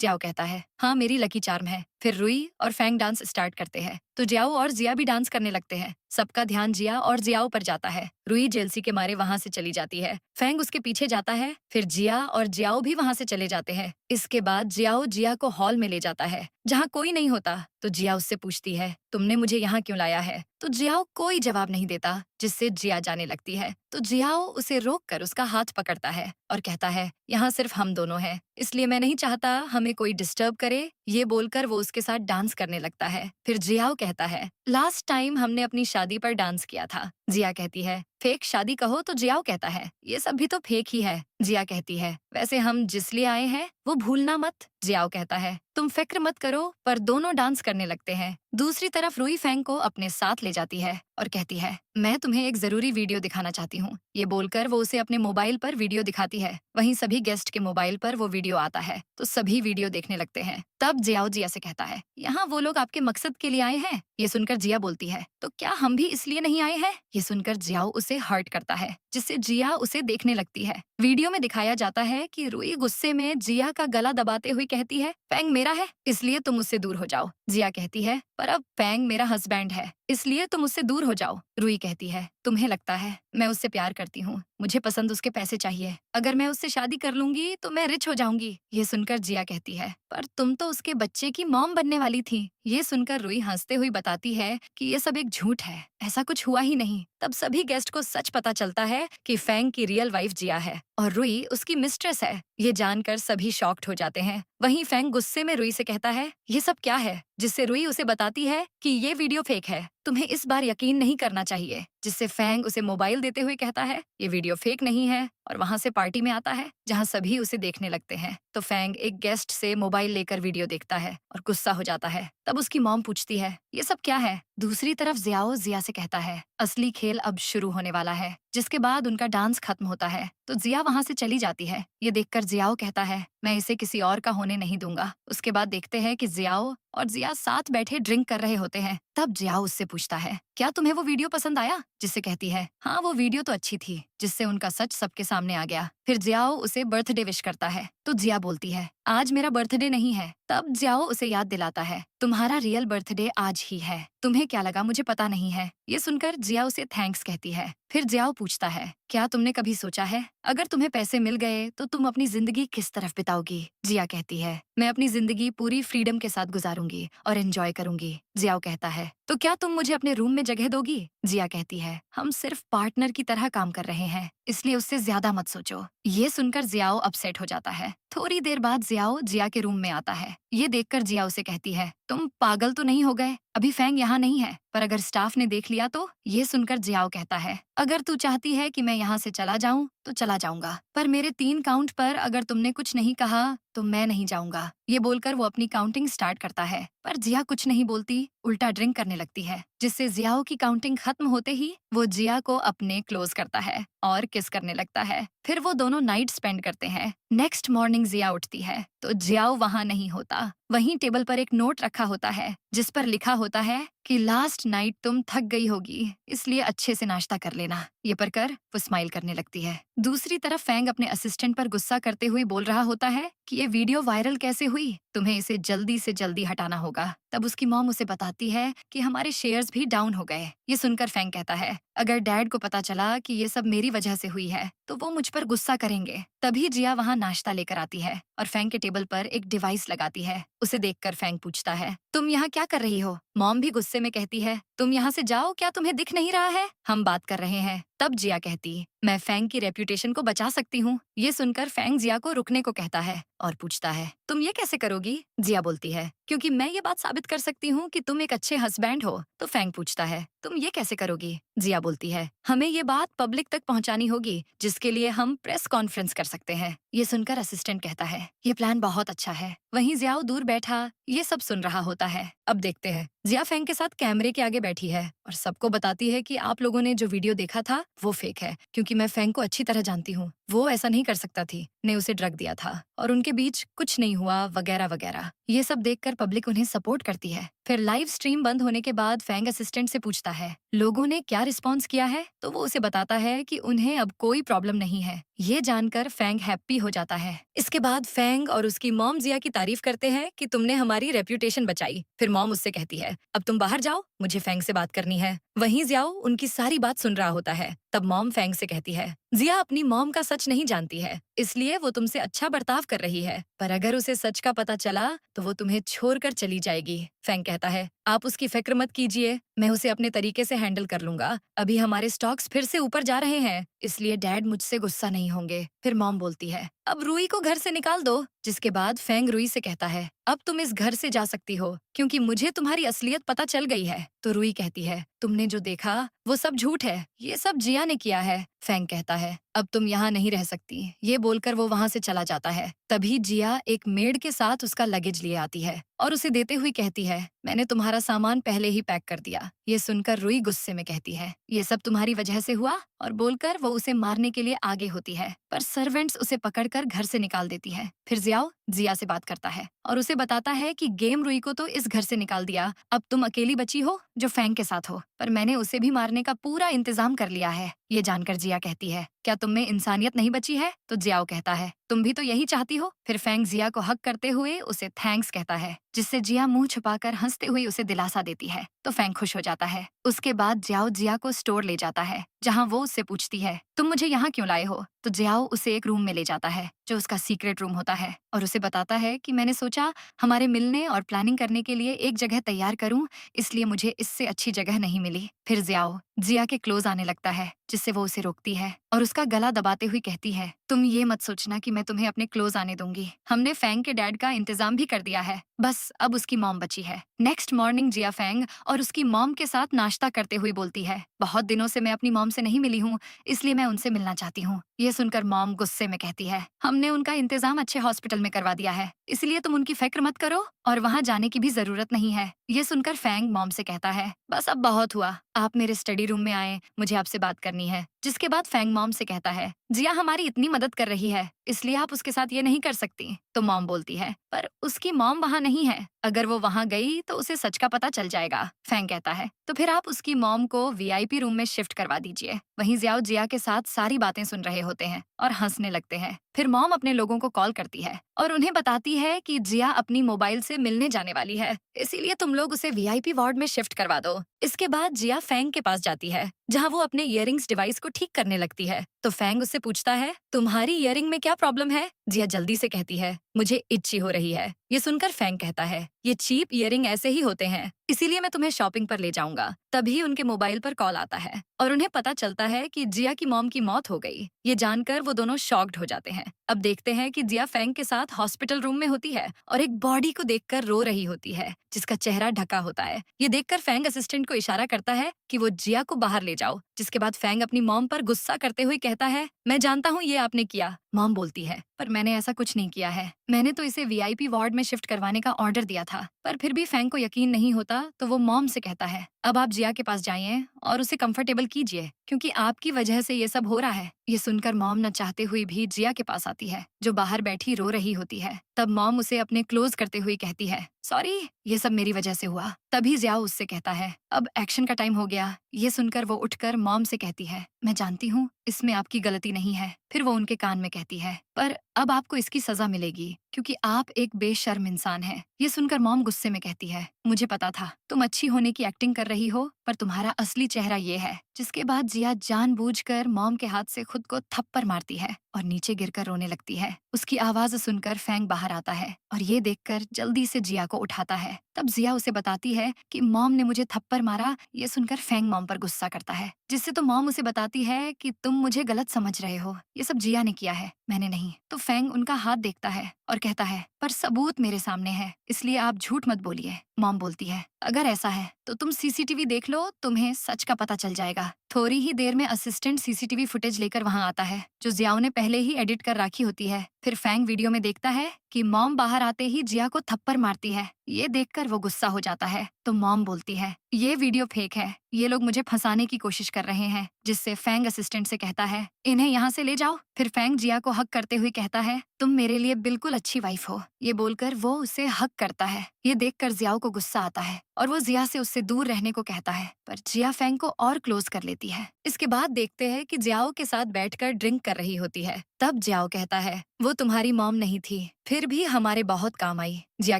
S1: जियाओ कहता है, हाँ मेरी लकी चार्म है। फिर रुई और फैंग डांस स्टार्ट करते हैं तो जियाओ और जिया भी डांस करने लगते हैं। सबका ध्यान जिया और जियाओ पर जाता है। रुई जेलसी के मारे वहाँ से चली जाती है। फैंग उसके पीछे जाता है। फिर जिया और जियाओ भी वहाँ से चले जाते हैं। इसके बाद जियाओ जिया को हॉल में ले जाता है जहाँ कोई नहीं होता। तो जिया उससे पूछती है, तुमने मुझे यहाँ क्यों लाया है? तो जियाओ कोई जवाब नहीं देता, जिससे जिया जाने लगती है। तो जियाओ उसे रोककर उसका हाथ पकड़ता है और कहता है, यहाँ सिर्फ हम दोनों हैं, इसलिए मैं नहीं चाहता हमें कोई डिस्टर्ब करे। ये बोलकर वो उसके साथ डांस करने लगता है। फिर जियाओ कहता है, लास्ट टाइम हमने अपनी शादी पर डांस किया था। जिया कहती है, फेक शादी कहो? तो जियाओ कहता है, ये सब भी तो फेक ही है। जिया कहती है, वैसे हम जिस लिए आए हैं वो भूलना मत। जियाओ कहता है, तुम फिक्र मत करो। पर दोनों डांस करने लगते हैं। दूसरी तरफ रुई फैंग को अपने साथ ले जाती है और कहती है, मैं तुम्हें एक जरूरी वीडियो दिखाना चाहती हूँ। ये बोलकर वो उसे अपने मोबाइल पर वीडियो दिखाती है। वहीं सभी गेस्ट के मोबाइल पर वो वीडियो आता है तो सभी वीडियो देखने लगते हैं। तब जियाओ जिया से कहता है, यहाँ वो लोग आपके मकसद के लिए आए हैं? ये सुनकर जिया बोलती है, तो क्या हम भी इसलिए नहीं आए हैं? ये सुनकर जियाओ उसे हर्ट करता है, जिससे जिया उसे देखने लगती है। वीडियो में दिखाया जाता है कि रुई गुस्से में जिया का गला दबाते हुए कहती है, फैंग मेरा है इसलिए तुम उससे दूर हो जाओ। जिया कहती है, पर अब फैंग मेरा हस्बैंड है इसलिए तुम उससे दूर हो जाओ। रुई कहती है, तुम्हें लगता है मैं उससे प्यार करती हूँ, मुझे पसंद उसके पैसे चाहिए। अगर मैं उससे शादी कर लूंगी तो मैं रिच हो जाऊंगी। ये सुनकर जिया कहती है, पर तुम तो उसके बच्चे की मॉम बनने वाली थी। ये सुनकर रुई हंसते हुए बताती है कि ये सब एक झूठ है, ऐसा कुछ हुआ ही नहीं। तब सभी गेस्ट को सच पता चलता है कि फैंग की रियल वाइफ जिया है और रुई उसकी मिस्ट्रेस है। ये जानकर सभी शॉक्ड हो जाते हैं। वहीं फैंग गुस्से में रुई से कहता है, ये सब क्या है? जिससे रुई उसे बताती है कि ये वीडियो फेक है, तुम्हें इस बार यकीन नहीं करना चाहिए। जिससे फैंग उसे मोबाइल देते हुए कहता है, ये वीडियो फेक नहीं है, और वहाँ से पार्टी में आता है जहाँ सभी उसे देखने लगते हैं। तो फैंग एक गेस्ट से मोबाइल लेकर वीडियो देखता है और गुस्सा हो जाता है। तब उसकी मॉम पूछती है, ये सब क्या है? दूसरी तरफ जियाओ जिया से कहता है, असली खेल अब शुरू होने वाला है। जिसके बाद उनका डांस खत्म होता है तो जिया वहाँ से चली जाती है। ये देखकर जियाओ कहता है, मैं इसे किसी और का होने नहीं दूंगा। उसके बाद देखते हैं कि जियाओ और जिया साथ बैठे ड्रिंक कर रहे होते हैं। तब जियाओ उससे पूछता है, क्या तुम्हें वो वीडियो पसंद आया? जिससे कहती है, हाँ वो वीडियो तो अच्छी थी। जिससे उनका सच सबके सामने आ गया। फिर जियाओ उसे बर्थडे विश करता है तो जिया बोलती है, आज मेरा बर्थडे नहीं है। तब जियाओ उसे याद दिलाता है, तुम्हारा रियल बर्थडे आज ही है। तुम्हें क्या लगा मुझे पता नहीं है। ये सुनकर जिया उसे थैंक्स कहती है। फिर जियाओ पूछता है, क्या तुमने कभी सोचा है अगर तुम्हें पैसे मिल गए तो तुम अपनी जिंदगी किस तरफ बिताओगी? जिया कहती है, मैं अपनी जिंदगी पूरी फ्रीडम के साथ गुजारूंगी और एंजॉय करूंगी। जियाओ कहता है, तो क्या तुम मुझे अपने रूम में जगह दोगी? जिया कहती है, हम सिर्फ पार्टनर की तरह काम कर रहे हैं, इसलिए उससे ज्यादा मत सोचो। ये सुनकर जियाओ अपसेट हो जाता है। थोड़ी देर बाद जियाओ जिया के रूम में आता है। ये देखकर जिया उसे कहती है, तुम पागल तो नहीं हो गए? अभी फैंग यहाँ नहीं है, पर अगर स्टाफ ने देख लिया तो? ये सुनकर जियाओ कहता है, अगर तू चाहती है कि मैं यहाँ से चला जाऊँ तो चला जाऊंगा, पर मेरे 3 काउंट पर अगर तुमने कुछ नहीं कहा तो मैं नहीं जाऊंगा। ये बोलकर वो अपनी काउंटिंग स्टार्ट करता है, पर जिया कुछ नहीं बोलती, उल्टा ड्रिंक करने लगती है। जिससे जियाओ की काउंटिंग खत्म होते ही वो जिया को अपने क्लोज करता है और किस करने लगता है। फिर वो दोनों नाइट स्पेंड करते हैं। नेक्स्ट मॉर्निंग जिया उठती है तो जियाओ वहाँ नहीं होता। वहीं टेबल पर एक नोट रखा होता है जिस पर लिखा होता है कि लास्ट नाइट तुम थक गई होगी, इसलिए अच्छे से नाश्ता कर लेना। ये पढ़कर वो स्माइल करने लगती है। दूसरी तरफ फैंग अपने असिस्टेंट पर गुस्सा करते हुए बोल रहा होता है कि ये वीडियो वायरल कैसे हुई, तुम्हें इसे जल्दी से जल्दी हटाना होगा। तब उसकी मॉम उसे बताती है कि हमारे शेयर्स भी डाउन हो गए। ये सुनकर फैंग कहता है, अगर डैड को पता चला कि ये सब मेरी वजह से हुई है तो वो मुझ पर गुस्सा करेंगे। तभी जिया वहाँ नाश्ता लेकर आती है और फैंग के टेबल पर एक डिवाइस लगाती है। उसे देखकर फैंग पूछता है, तुम यहाँ क्या कर रही हो? मॉम भी गुस्से में कहती है, तुम यहाँ से जाओ, क्या तुम्हें दिख नहीं रहा है? हम बात कर रहे हैं। तब जिया कहती, मैं फैंग की रेप्यूटेशन को बचा सकती हूँ। ये सुनकर फैंग जिया को रुकने को कहता है और पूछता है, तुम ये कैसे करोगी? जिया बोलती है, क्योंकि मैं ये बात साबित कर सकती हूँ कि तुम एक अच्छे हस्बैंड हो। तो फैंग पूछता है, तुम ये कैसे करोगी? जिया बोलती है, हमें ये बात पब्लिक तक पहुँचानी होगी, जिसके लिए हम प्रेस कॉन्फ्रेंस कर सकते हैं। ये सुनकर असिस्टेंट कहता है, ये प्लान बहुत अच्छा है। वहीं जियाओ दूर बैठा ये सब सुन रहा होता है। अब देखते हैं, जिया फैंग के साथ कैमरे के आगे बैठी है और सबको बताती है कि आप लोगों ने जो वीडियो देखा था वो फेक है, क्योंकि मैं फैंग को अच्छी तरह जानती हूँ। वो ऐसा नहीं कर सकता थी, ने उसे ड्रग दिया था और उनके बीच कुछ नहीं हुआ वगैरह वगैरह। ये सब देखकर पब्लिक उन्हें सपोर्ट करती है। फिर लाइव स्ट्रीम बंद होने के बाद फैंग असिस्टेंट से पूछता है लोगों ने क्या रिस्पॉन्स किया है, तो वो उसे बताता है कि उन्हें अब कोई प्रॉब्लम नहीं है। ये जानकर फैंग हैप्पी हो जाता है। इसके बाद फैंग और उसकी मॉम जिया की तारीफ करते हैं कि तुमने हमारी रेप्यूटेशन बचाई। फिर मॉम उससे कहती है अब तुम बाहर जाओ, मुझे फैंग से बात करनी है। वहीं जियाओ उनकी सारी बात सुन रहा होता है। तब मॉम फैंग से कहती है जिया अपनी मॉम का सच नहीं जानती है, इसलिए वो तुमसे अच्छा बर्ताव कर रही है, पर अगर उसे सच का पता चला तो वो तुम्हें छोड़कर चली जाएगी। फैंग कहता है आप उसकी फिक्र मत कीजिए, मैं उसे अपने तरीके से हैंडल कर लूंगा। अभी हमारे स्टॉक्स फिर से ऊपर जा रहे हैं, इसलिए डैड मुझसे गुस्सा नहीं होंगे। फिर मॉम बोलती है अब रूई को घर से निकाल दो। जिसके बाद फैंग रूई से कहता है अब तुम इस घर से जा सकती हो, क्योंकि मुझे तुम्हारी असलियत पता चल गई है। तो रूई कहती है तुमने जो देखा वो सब झूठ है, ये सब जिया ने किया है। फैंग कहता है अब तुम यहाँ नहीं रह सकती। ये बोलकर वो वहाँ से चला जाता है। तभी जिया एक मेड के साथ उसका लगेज लिए आती है और उसे देते हुए कहती है मैंने तुम्हारा सामान पहले ही पैक कर दिया। ये सुनकर रूई गुस्से में कहती है ये सब तुम्हारी वजह से हुआ, और बोलकर वो उसे मारने के लिए आगे होती है, पर सर्वेंट्स उसे पकड़कर घर से निकाल देती है। फिर जियाओ जिया से बात करता है और उसे बताता है कि गेम रूई को तो इस घर से निकाल दिया, अब तुम अकेली बची हो जो फैंग के साथ हो, पर मैंने उसे भी मारने का पूरा इंतजाम कर लिया है। ये जानकर जिया कहती है क्या तुम में इंसानियत नहीं बची है? तो जियाओ कहता है तुम भी तो यही चाहती हो। फिर फैंग जिया को हक करते हुए उसे थैंक्स कहता है, जिससे जिया मुंह छुपाकर हंसते हुए उसे दिलासा देती है। तो फैंग खुश हो जाता है। उसके बाद जियाओ जिया को स्टोर ले जाता है, जहाँ वो उससे पूछती है तुम मुझे यहाँ क्यों लाए हो? तो जियाओ उसे एक रूम में ले जाता है जो उसका सीक्रेट रूम होता है, और उसे बताता है कि मैंने सोचा हमारे मिलने और प्लानिंग करने के लिए एक जगह तैयार करूं, इसलिए मुझे इससे अच्छी जगह नहीं मिली। फिर जियाओ जिया के क्लोज आने लगता है, जिससे वो उसे रोकती है और उसका गला दबाते हुए कहती है तुम ये मत सोचना कि मैं तुम्हें अपने क्लोज आने दूंगी। हमने फैंग के डैड का इंतजाम भी कर दिया है, बस अब उसकी मॉम बची है। नेक्स्ट मॉर्निंग जिया फैंग और उसकी मॉम के साथ नाश्ता करते हुए बोलती है बहुत दिनों से मैं अपनी मॉम से नहीं मिली हूँ, इसलिए मैं उनसे मिलना चाहती हूँ। ये सुनकर मॉम गुस्से में कहती है हमने उनका इंतजाम अच्छे हॉस्पिटल में करवा दिया है, इसलिए तुम उनकी फिक्र मत करो और वहाँ जाने की भी जरूरत नहीं है। ये सुनकर फैंग मॉम से कहता है बस अब बहुत हुआ, आप मेरे स्टडी रूम में आए, मुझे आपसे बात करनी है। जिसके बाद फैंग मॉम से कहता है जिया हमारी इतनी मदद कर रही है, इसलिए आप उसके साथ ये नहीं कर सकती। तो मॉम बोलती है पर उसकी मॉम वहाँ नहीं है, अगर वो वहाँ गई तो उसे सच का पता चल जाएगा। फैंग कहता है तो फिर आप उसकी मॉम को वीआईपी रूम में शिफ्ट करवा दीजिए। वहीं जियाओ जिया के साथ सारी बातें सुन रहे होते हैं और हंसने लगते हैं। फिर मॉम अपने लोगों को कॉल करती है और उन्हें बताती है कि जिया अपनी मोबाइल से मिलने जाने वाली है, इसीलिए तुम लोग उसे वीआईपी वार्ड में शिफ्ट करवा दो। इसके बाद जिया फैंग के पास जाती है, जहाँ वो अपने इयरिंग्स डिवाइस को ठीक करने लगती है। तो फैंग उससे पूछता है तुम्हारी इयरिंग में क्या प्रॉब्लम है? जिया जल्दी से कहती है मुझे इच्ची हो रही है। ये सुनकर फैंग कहता है ये चीप इयरिंग ऐसे ही होते हैं, इसीलिए मैं तुम्हें शॉपिंग पर ले जाऊंगा। तभी उनके मोबाइल पर कॉल आता है और उन्हें पता चलता है कि जिया की मॉम की मौत हो गई। ये जानकर वो दोनों शॉक्ड हो जाते हैं। अब देखते हैं कि जिया फैंग के साथ हॉस्पिटल रूम में होती है और एक बॉडी को देखकर रो रही होती है, जिसका चेहरा ढका होता है। ये देखकर फैंग असिस्टेंट को इशारा करता है कि वो जिया को बाहर ले जाओ। जिसके बाद फैंग अपनी मॉम पर गुस्सा करते हुए कहता है मैं जानता हूँ ये आपने किया। मॉम बोलती है पर मैंने ऐसा कुछ नहीं किया है, मैंने तो इसे वीआईपी वार्ड में शिफ्ट करवाने का ऑर्डर दिया था। पर फिर भी फैंग को यकीन नहीं होता, तो वो मॉम से कहता है अब आप जिया के पास जाइए और उसे कंफर्टेबल कीजिए, क्योंकि आपकी वजह से ये सब हो रहा है। ये सुनकर मॉम न चाहते हुए भी जिया के पास आती है, जो बाहर बैठी रो रही होती है। तब मॉम उसे अपने क्लोज करते हुए कहती है सॉरी, ये सब मेरी वजह से हुआ। तभी जिया उससे कहता है अब एक्शन का टाइम हो गया। ये सुनकर वो उठकर मॉम से कहती है मैं जानती हूँ इसमें आपकी गलती नहीं है। फिर वो उनके कान में कहती है पर अब आपको इसकी सजा मिलेगी, क्योंकि आप एक बेशर्म इंसान हैं। ये सुनकर मॉम गुस्से में कहती है मुझे पता था तुम अच्छी होने की एक्टिंग कर रही हो, पर तुम्हारा असली चेहरा ये है। जिसके बाद जिया जानबूझकर मॉम के हाथ से खुद को थप्पड़ मारती है और नीचे गिरकर रोने लगती है। उसकी आवाज सुनकर फैंग बाहर आता है और ये देखकर जल्दी से जिया को उठाता है। तब जिया उसे बताती है कि मॉम ने मुझे थप्पड़ मारा। ये सुनकर फैंग मॉम पर गुस्सा करता है, जिससे तो मॉम उसे बताती है कि तुम मुझे गलत समझ रहे हो, ये सब जिया ने किया है, मैंने नहीं। तो फैंग उनका हाथ देखता है और कहता है पर सबूत मेरे सामने है, इसलिए आप झूठ मत बोलिए। मॉम बोलती है अगर ऐसा है तो तुम सीसीटीवी देख लो, तुम्हें सच का पता चल जाएगा। थोड़ी ही देर में असिस्टेंट सीसीटीवी फुटेज लेकर वहां आता है जो जियाओ ने पहले ही एडिट कर रखी होती है। फिर फैंग वीडियो में देखता है कि मॉम बाहर आते ही जिया को थप्पड़ मारती है। ये देखकर वो गुस्सा हो जाता है तो मॉम बोलती है ये वीडियो फेक है, ये लोग मुझे फंसाने की कोशिश कर रहे हैं। जिससे फैंग असिस्टेंट से कहता है इन्हें यहाँ से ले जाओ। फिर फैंग जिया को हक करते हुए कहता है तुम मेरे लिए बिल्कुल अच्छी वाइफ हो। ये बोलकर वो उसे हक करता है। ये देखकर जियाओ को गुस्सा आता है और वो जिया से उससे दूर रहने को कहता है, पर जिया फैंग को और क्लोज कर लेती है। इसके बाद देखते हैं कि जियाओ के साथ बैठकर ड्रिंक कर रही होती है। तब जियाओ कहता है वो तुम्हारी मॉम नहीं थी, फिर भी हमारे बहुत काम आई। जिया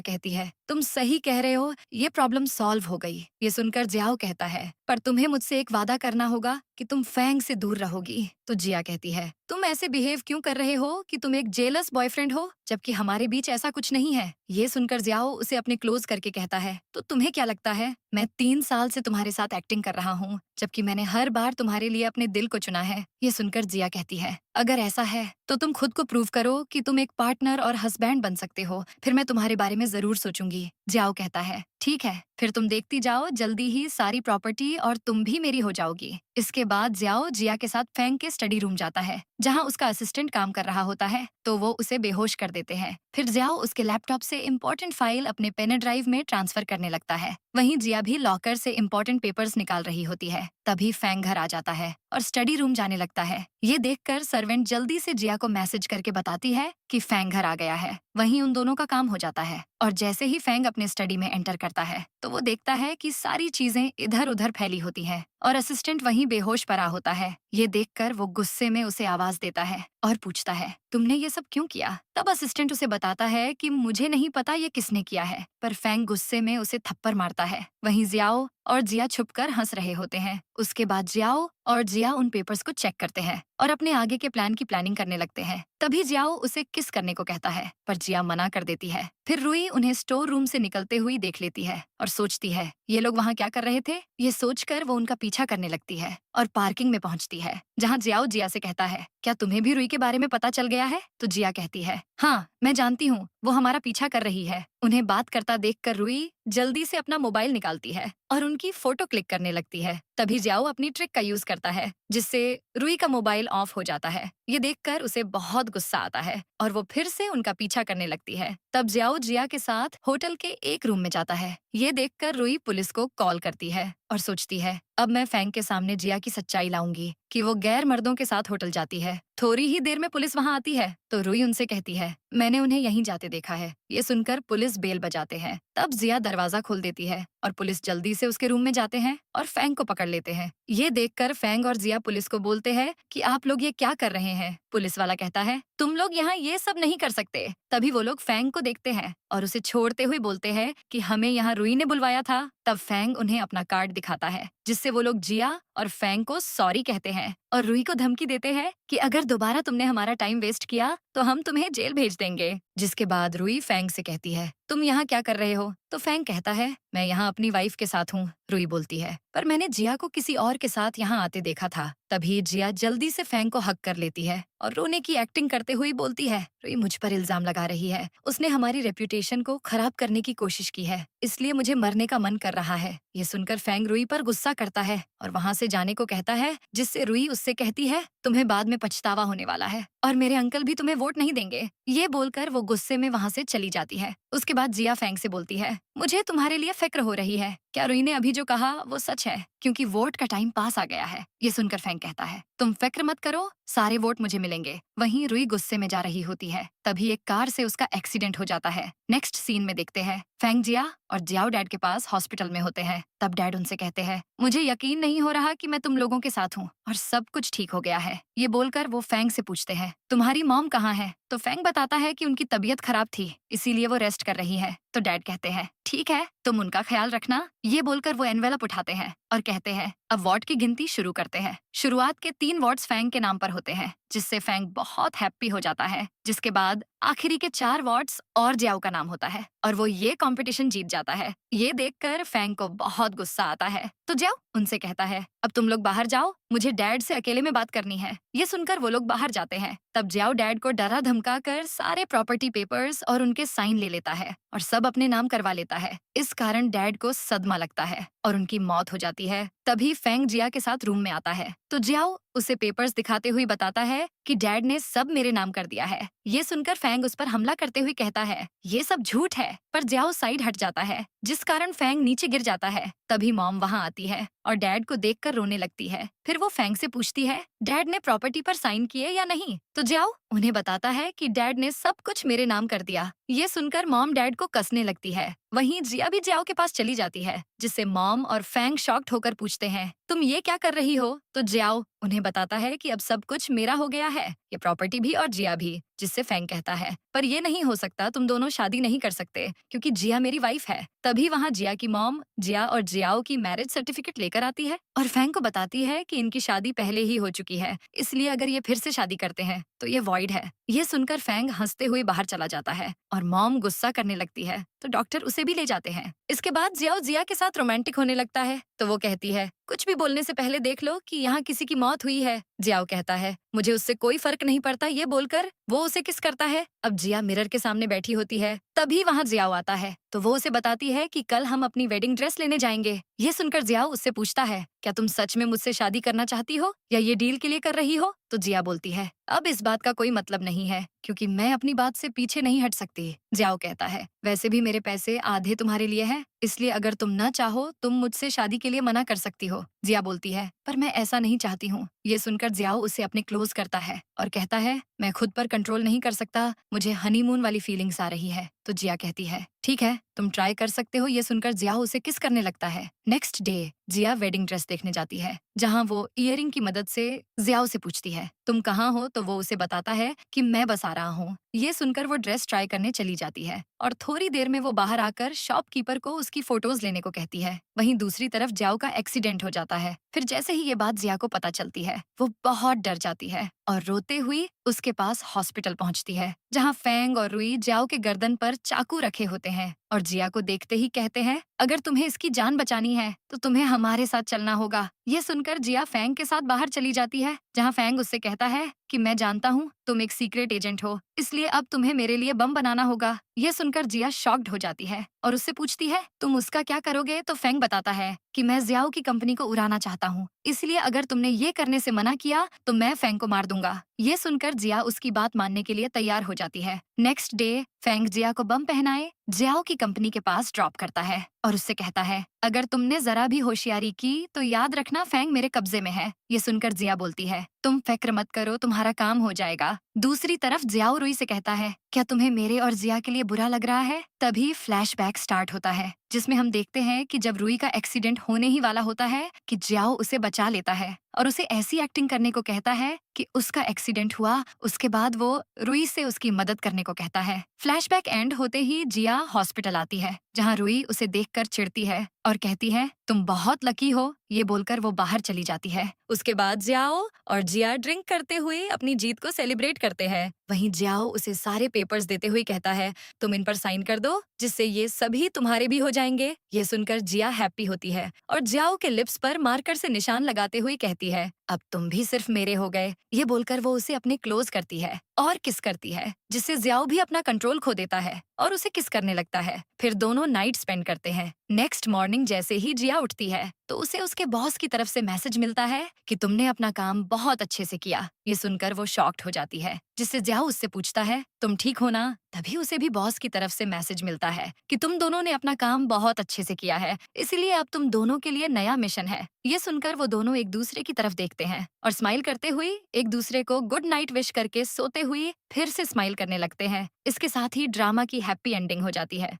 S1: कहती है तुम सही कह रहे हो, ये प्रॉब्लम सॉल्व हो गई। ये सुनकर जियाओ कहता है पर तुम्हें मुझसे एक वादा करना होगा कि तुम फैंग से दूर रहोगी। तो जिया कहती है तुम ऐसे बिहेव क्यों कर रहे हो कि तुम एक जेलस बॉयफ्रेंड हो, जबकि हमारे बीच ऐसा कुछ नहीं है। ये सुनकर जियाओ उसे अपने क्लोज करके कहता है तो तुम्हें क्या लगता है मैं 3 साल से तुम्हारे साथ एक्टिंग कर रहा हूँ, जबकि मैंने हर बार तुम्हारे लिए अपने दिल को चुना है। ये सुनकर जिया कहती है अगर ऐसा है तो तुम खुद को प्रूव करो कि तुम एक पार्टनर और हस्बैंड बन सकते हो, फिर मैं तुम्हारे बारे में जरूर सोचूंगी। जियाओ कहता है ठीक है, फिर तुम देखती जाओ, जल्दी ही सारी प्रॉपर्टी और तुम भी मेरी हो जाओगी। इसके बाद जियाओ जिया के साथ फैंग के स्टडी रूम जाता है जहाँ उसका असिस्टेंट काम कर रहा होता है, तो वो उसे बेहोश कर देते हैं। फिर जियाओ उसके लैपटॉप से इम्पोर्टेंट फाइल अपने पेन ड्राइव में ट्रांसफर करने लगता है। वहीं जिया भी लॉकर से इम्पोर्टेंट पेपर्स निकाल रही होती है। तभी फैंग घर आ जाता है और स्टडी रूम जाने लगता है। ये देखकर सर्वेंट जल्दी से जिया को मैसेज करके बताती है कि फैंग घर आ गया है। वहीं उन दोनों का काम हो जाता है और जैसे ही फैंग अपने स्टडी में एंटर करता है तो वो देखता है कि सारी चीजें इधर उधर फैली होती हैं और असिस्टेंट वहीं बेहोश पड़ा होता है। ये देखकर वो गुस्से में उसे आवाज देता है और पूछता है तुमने ये सब क्यों किया। तब असिस्टेंट उसे बताता है कि मुझे नहीं पता ये किसने किया है, पर फैंग गुस्से में उसे थप्पड़ मारता है। वहीं जियाओ और जिया छुपकर हंस रहे होते हैं। उसके बाद जियाओ और जिया उन पेपर्स को चेक करते हैं और अपने आगे के प्लान की प्लानिंग करने लगते हैं। तभी जियाओ उसे किस करने को कहता है, पर जिया मना कर देती है। फिर रुई उन्हें स्टोर रूम से निकलते हुए देख लेती है और सोचती है ये लोग वहाँ क्या कर रहे थे। ये सोचकर वो उनका पीछा करने लगती है और पार्किंग में पहुँचती है, जहाँ जियाओ जिया से कहता है क्या तुम्हें भी रुई के बारे में पता चल गया है। तो जिया कहती है हाँ मैं जानती हूँ, वो हमारा पीछा कर रही है। उन्हें बात करता देखकर रुई जल्दी से अपना मोबाइल निकालती है और उनकी फोटो क्लिक करने लगती है। तभी जियाओ अपनी ट्रिक का यूज करता है जिससे रुई का मोबाइल ऑफ हो जाता है। ये देखकर उसे बहुत गुस्सा आता है और वो फिर से उनका पीछा करने लगती है। तब जियाओ जिया के साथ होटल के एक रूम में जाता है। ये देखकर रुई पुलिस को कॉल करती है और सोचती है अब मैं फैंग के सामने जिया की सच्चाई लाऊंगी कि वो गैर मर्दों के साथ होटल जाती है। थोड़ी ही देर में पुलिस वहाँ आती है तो रुई उनसे कहती है मैंने उन्हें यहीं जाते देखा है। ये सुनकर पुलिस बेल बजाते हैं। तब जिया दरवाजा खोल देती है और पुलिस जल्दी से उसके रूम में जाते हैं और फैंग को पकड़ लेते हैं। ये देखकर फैंग और जिया पुलिस को बोलते हैं कि आप लोग ये क्या कर रहे हैं। पुलिस वाला कहता है तुम लोग यहाँ ये सब नहीं कर सकते। तभी वो लोग फैंग को देखते हैं और उसे छोड़ते हुए बोलते हैं कि हमें यहाँ रुई ने बुलवाया था। तब फैंग उन्हें अपना कार्ड दिखाता है जिससे वो लोग जिया और फैंग को सॉरी कहते हैं और रुई को धमकी देते हैं कि अगर दोबारा तुमने हमारा टाइम वेस्ट किया तो हम तुम्हें जेल भेज देंगे। जिसके बाद रुई फैंग से कहती है तुम यहाँ क्या कर रहे हो। तो फैंग कहता है मैं यहाँ अपनी वाइफ के साथ हूँ। रुई बोलती है पर मैंने जिया को किसी और के साथ यहाँ आते देखा था। तभी जिया जल्दी से फैंग को हक कर लेती है और रोने की एक्टिंग करते हुए बोलती है रुई मुझ पर इल्जाम लगा रही है, उसने हमारी रेप्यूटेशन को खराब करने की कोशिश की है, इसलिए मुझे मरने का मन कर रहा है। ये सुनकर फैंग रुई पर गुस्सा करता है और वहाँ से जाने को कहता है, जिससे रुई उससे कहती है तुम्हें बाद में पछतावा होने वाला है और मेरे अंकल भी तुम्हें वोट नहीं देंगे। ये बोलकर वो गुस्से में वहाँ से चली जाती है। उसके बाद जिया फैंग से बोलती है मुझे तुम्हारे लिए फिक्र हो रही है, क्या रुई ने अभी जो कहा वो सच है, क्योंकि वोट का टाइम पास आ गया है। ये सुनकर फैंग कहता है तुम फिक्र मत करो, सारे वोट मुझे मिलेंगे। वहीं रुई गुस्से में जा रही होती है, तभी एक कार से उसका एक्सीडेंट हो जाता है। नेक्स्ट सीन में देखते हैं फैंग जिया और जियाओ डैड के पास हॉस्पिटल में होते हैं। तब डैड उनसे कहते हैं मुझे यकीन नहीं हो रहा कि मैं तुम लोगों के साथ हूँ और सब कुछ ठीक हो गया है। ये बोलकर वो फैंग से पूछते हैं तुम्हारी मॉम कहाँ है। तो फैंग बताता है कि उनकी तबीयत खराब थी, इसीलिए वो रेस्ट कर रही है। तो डैड कहते हैं ठीक है, तुम उनका ख्याल रखना। ये बोलकर वो एनवेलप उठाते हैं और कहते हैं अब वॉट की गिनती शुरू करते हैं। शुरुआत के 3 वॉट्स फैंग के नाम पर होते हैं, जिससे फैंग बहुत हैप्पी हो जाता है। जिसके बाद आखिरी के 4 वॉट्स और जियाओ का नाम होता है और वो ये कंपटीशन जीत जाता है। ये देखकर फैंग को बहुत गुस्सा आता है, तो जियाओ उनसे कहता है अब तुम लोग बाहर जाओ, मुझे डैड से अकेले में बात करनी है। ये सुनकर वो लोग बाहर जाते हैं। तब जियाओ डैड को डरा धमका कर सारे प्रॉपर्टी पेपर्स और उनके साइन ले लेता है और सब अपने नाम करवा लेता है। इस कारण डैड को सदमा लगता है और उनकी मौत हो जाती है। तभी फेंग जिया के साथ रूम में आता है तो जियाओ उसे पेपर्स दिखाते हुए बताता है कि डैड ने सब मेरे नाम कर दिया है। ये सुनकर फेंग उस पर हमला करते हुए कहता है ये सब झूठ है, पर जियाओ साइड हट जाता है जिस कारण फेंग नीचे गिर जाता है। तभी मॉम वहाँ आती है और डैड को देखकर रोने लगती है। फिर वो फेंग से पूछती है डैड ने प्रॉपर्टी पर साइन किए या नहीं, तो जियाओ उन्हें बताता है कि डैड ने सब कुछ मेरे नाम कर दिया। ये सुनकर मॉम डैड को कसने लगती है। वहीं जिया भी जियाओ के पास चली जाती है जिससे मॉम और फेंग शॉक्ड होकर पूछते हैं तुम ये क्या कर रही हो, तो जियाओ उन्हें बताता है कि अब सब कुछ मेरा हो गया है, ये प्रॉपर्टी भी और जिया भी। जिससे फेंग कहता है पर ये नहीं हो सकता, तुम दोनों शादी नहीं कर सकते क्योंकि जिया मेरी वाइफ है। तभी वहाँ जिया की मॉम जिया और जियाओ की मैरिज सर्टिफिकेट लेकर आती है और फेंग को बताती है कि इनकी शादी पहले ही हो चुकी है, इसलिए अगर ये फिर से शादी करते हैं तो ये वॉइड है। ये सुनकर फेंग हंसते हुए बाहर चला जाता है और मॉम गुस्सा करने लगती है तो डॉक्टर उसे भी ले जाते हैं। इसके बाद जियाओ जिया के साथ रोमांटिक होने लगता है तो वो कहती है कुछ भी बोलने से पहले देख लो कि यहाँ किसी की मौत हुई है। जियाओ कहता है मुझे उससे कोई फर्क नहीं पड़ता, ये बोलकर वो उसे किस करता है। अब जिया मिरर के सामने बैठी होती है तभी वहाँ जियाओ आता है तो वो उसे बताती है कि कल हम अपनी वेडिंग ड्रेस लेने जाएंगे। ये सुनकर जियाओ उससे पूछता है क्या तुम सच में मुझसे शादी करना चाहती हो या ये डील के लिए कर रही हो, तो जिया बोलती है अब इस बात का कोई मतलब नहीं है क्योंकि मैं अपनी बात से पीछे नहीं हट सकती। जियाओ कहता है वैसे भी मेरे पैसे आधे तुम्हारे लिए हैं, इसलिए अगर तुम न चाहो तुम मुझसे शादी के लिए मना कर सकती हो। जिया बोलती है पर मैं ऐसा नहीं चाहती हूँ। ये सुनकर जियाओ उसे अपने क्लोज करता है और कहता है मैं खुद पर कंट्रोल नहीं कर सकता, मुझे हनीमून वाली फीलिंग्स आ रही है। तो जिया कहती है ठीक है तुम ट्राई कर सकते हो। ये सुनकर जियाओ उसे किस करने लगता है। नेक्स्ट डे जिया वेडिंग ड्रेस देखने जाती है जहाँ वो इयरिंग की मदद से जियाओ से पूछती है तुम कहाँ हो, तो वो उसे बताता है कि मैं बस आ रहा हूँ। ये सुनकर वो ड्रेस ट्राई करने चली जाती है और थोड़ी देर में वो बाहर आकर शॉपकीपर को उसकी फोटोज लेने को कहती है। वहीं दूसरी तरफ जियाओ का एक्सीडेंट हो जाता है। फिर जैसे ही ये बात जिया को पता चलती है वो बहुत डर जाती है और रोते हुई उसके पास हॉस्पिटल पहुंचती है जहां फेंग और रुई जियाओ के गर्दन पर चाकू रखे होते हैं और जिया को देखते ही कहते हैं अगर तुम्हें इसकी जान बचानी है तो तुम्हें हमारे साथ चलना होगा। ये सुनकर जिया फेंग के साथ बाहर चली जाती है जहां फेंग उससे कहता है कि मैं जानता हूँ तुम एक सीक्रेट एजेंट हो, इसलिए अब तुम्हें मेरे लिए बम बनाना होगा। ये सुनकर जिया शॉक्ड हो जाती है और उससे पूछती है तुम उसका क्या करोगे, तो फेंग बताता है कि मैं जियाओ की कंपनी को उड़ाना चाहता हूँ, इसलिए अगर तुमने ये करने से मना किया तो मैं फेंग को मार दूंगा। ये सुनकर जिया उसकी बात मानने के लिए तैयार हो जाती है। नेक्स्ट डे फेंग जिया को बम पहनाए जियाओ की कंपनी के पास ड्रॉप करता है और उससे कहता है अगर तुमने जरा भी होशियारी की तो याद रखना फेंग मेरे कब्जे में है। ये सुनकर जिया बोलती है तुम फिक्र मत करो, तुम्हारा काम हो जाएगा। दूसरी तरफ जियाओ रुई से कहता है क्या तुम्हें मेरे और जिया के लिए बुरा लग रहा है। तभी फ्लैशबैक स्टार्ट होता है जिसमें हम देखते हैं कि जब रुई का एक्सीडेंट होने ही वाला होता है कि जियाओ उसे बचा लेता है और उसे ऐसी एक्टिंग करने को कहता है कि उसका एक्सीडेंट हुआ, उसके बाद वो रुई से उसकी मदद करने को कहता है। फ्लैशबैक एंड होते ही जिया हॉस्पिटल आती है जहाँ रुई उसे देखकर चिढ़ती है और कहती है तुम बहुत लकी हो। ये बोलकर वो बाहर चली जाती है। उसके बाद जियाओ और जिया ड्रिंक करते हुए अपनी जीत को सेलिब्रेट करते हैं। वहीं जियाओ उसे सारे पेपर्स देते हुए कहता है तुम इन पर साइन कर दो जिससे ये सभी तुम्हारे भी हो जाएंगे। ये सुनकर जिया हैप्पी होती है और जियाओ के लिप्स पर मार्कर से निशान लगाते हुए कहती है अब तुम भी सिर्फ मेरे हो गए। ये बोलकर वो उसे अपने क्लोज करती है और किस करती है जिससे जियाओ भी अपना कंट्रोल खो देता है और उसे किस करने लगता है। फिर दोनों नाइट स्पेंड करते हैं। नेक्स्ट मॉर्निंग जैसे ही जिया उठती है तो उसे उसके बॉस की तरफ से मैसेज मिलता है कि तुमने अपना काम बहुत अच्छे से किया। ये सुनकर वो शॉक्ड हो जाती है जिससे जिया उससे पूछता है तुम ठीक हो ना। तभी उसे भी बॉस की तरफ से मैसेज मिलता है कि तुम दोनों ने अपना काम बहुत अच्छे से किया है, इसीलिए अब तुम दोनों के लिए नया मिशन है। ये सुनकर वो दोनों एक दूसरे की तरफ देखते हैं और स्माइल करते हुए एक दूसरे को गुड नाइट विश करके सोते हुए फिर से स्माइल करने लगते हैं। इसके साथ ही ड्रामा की हैप्पी एंडिंग हो जाती है।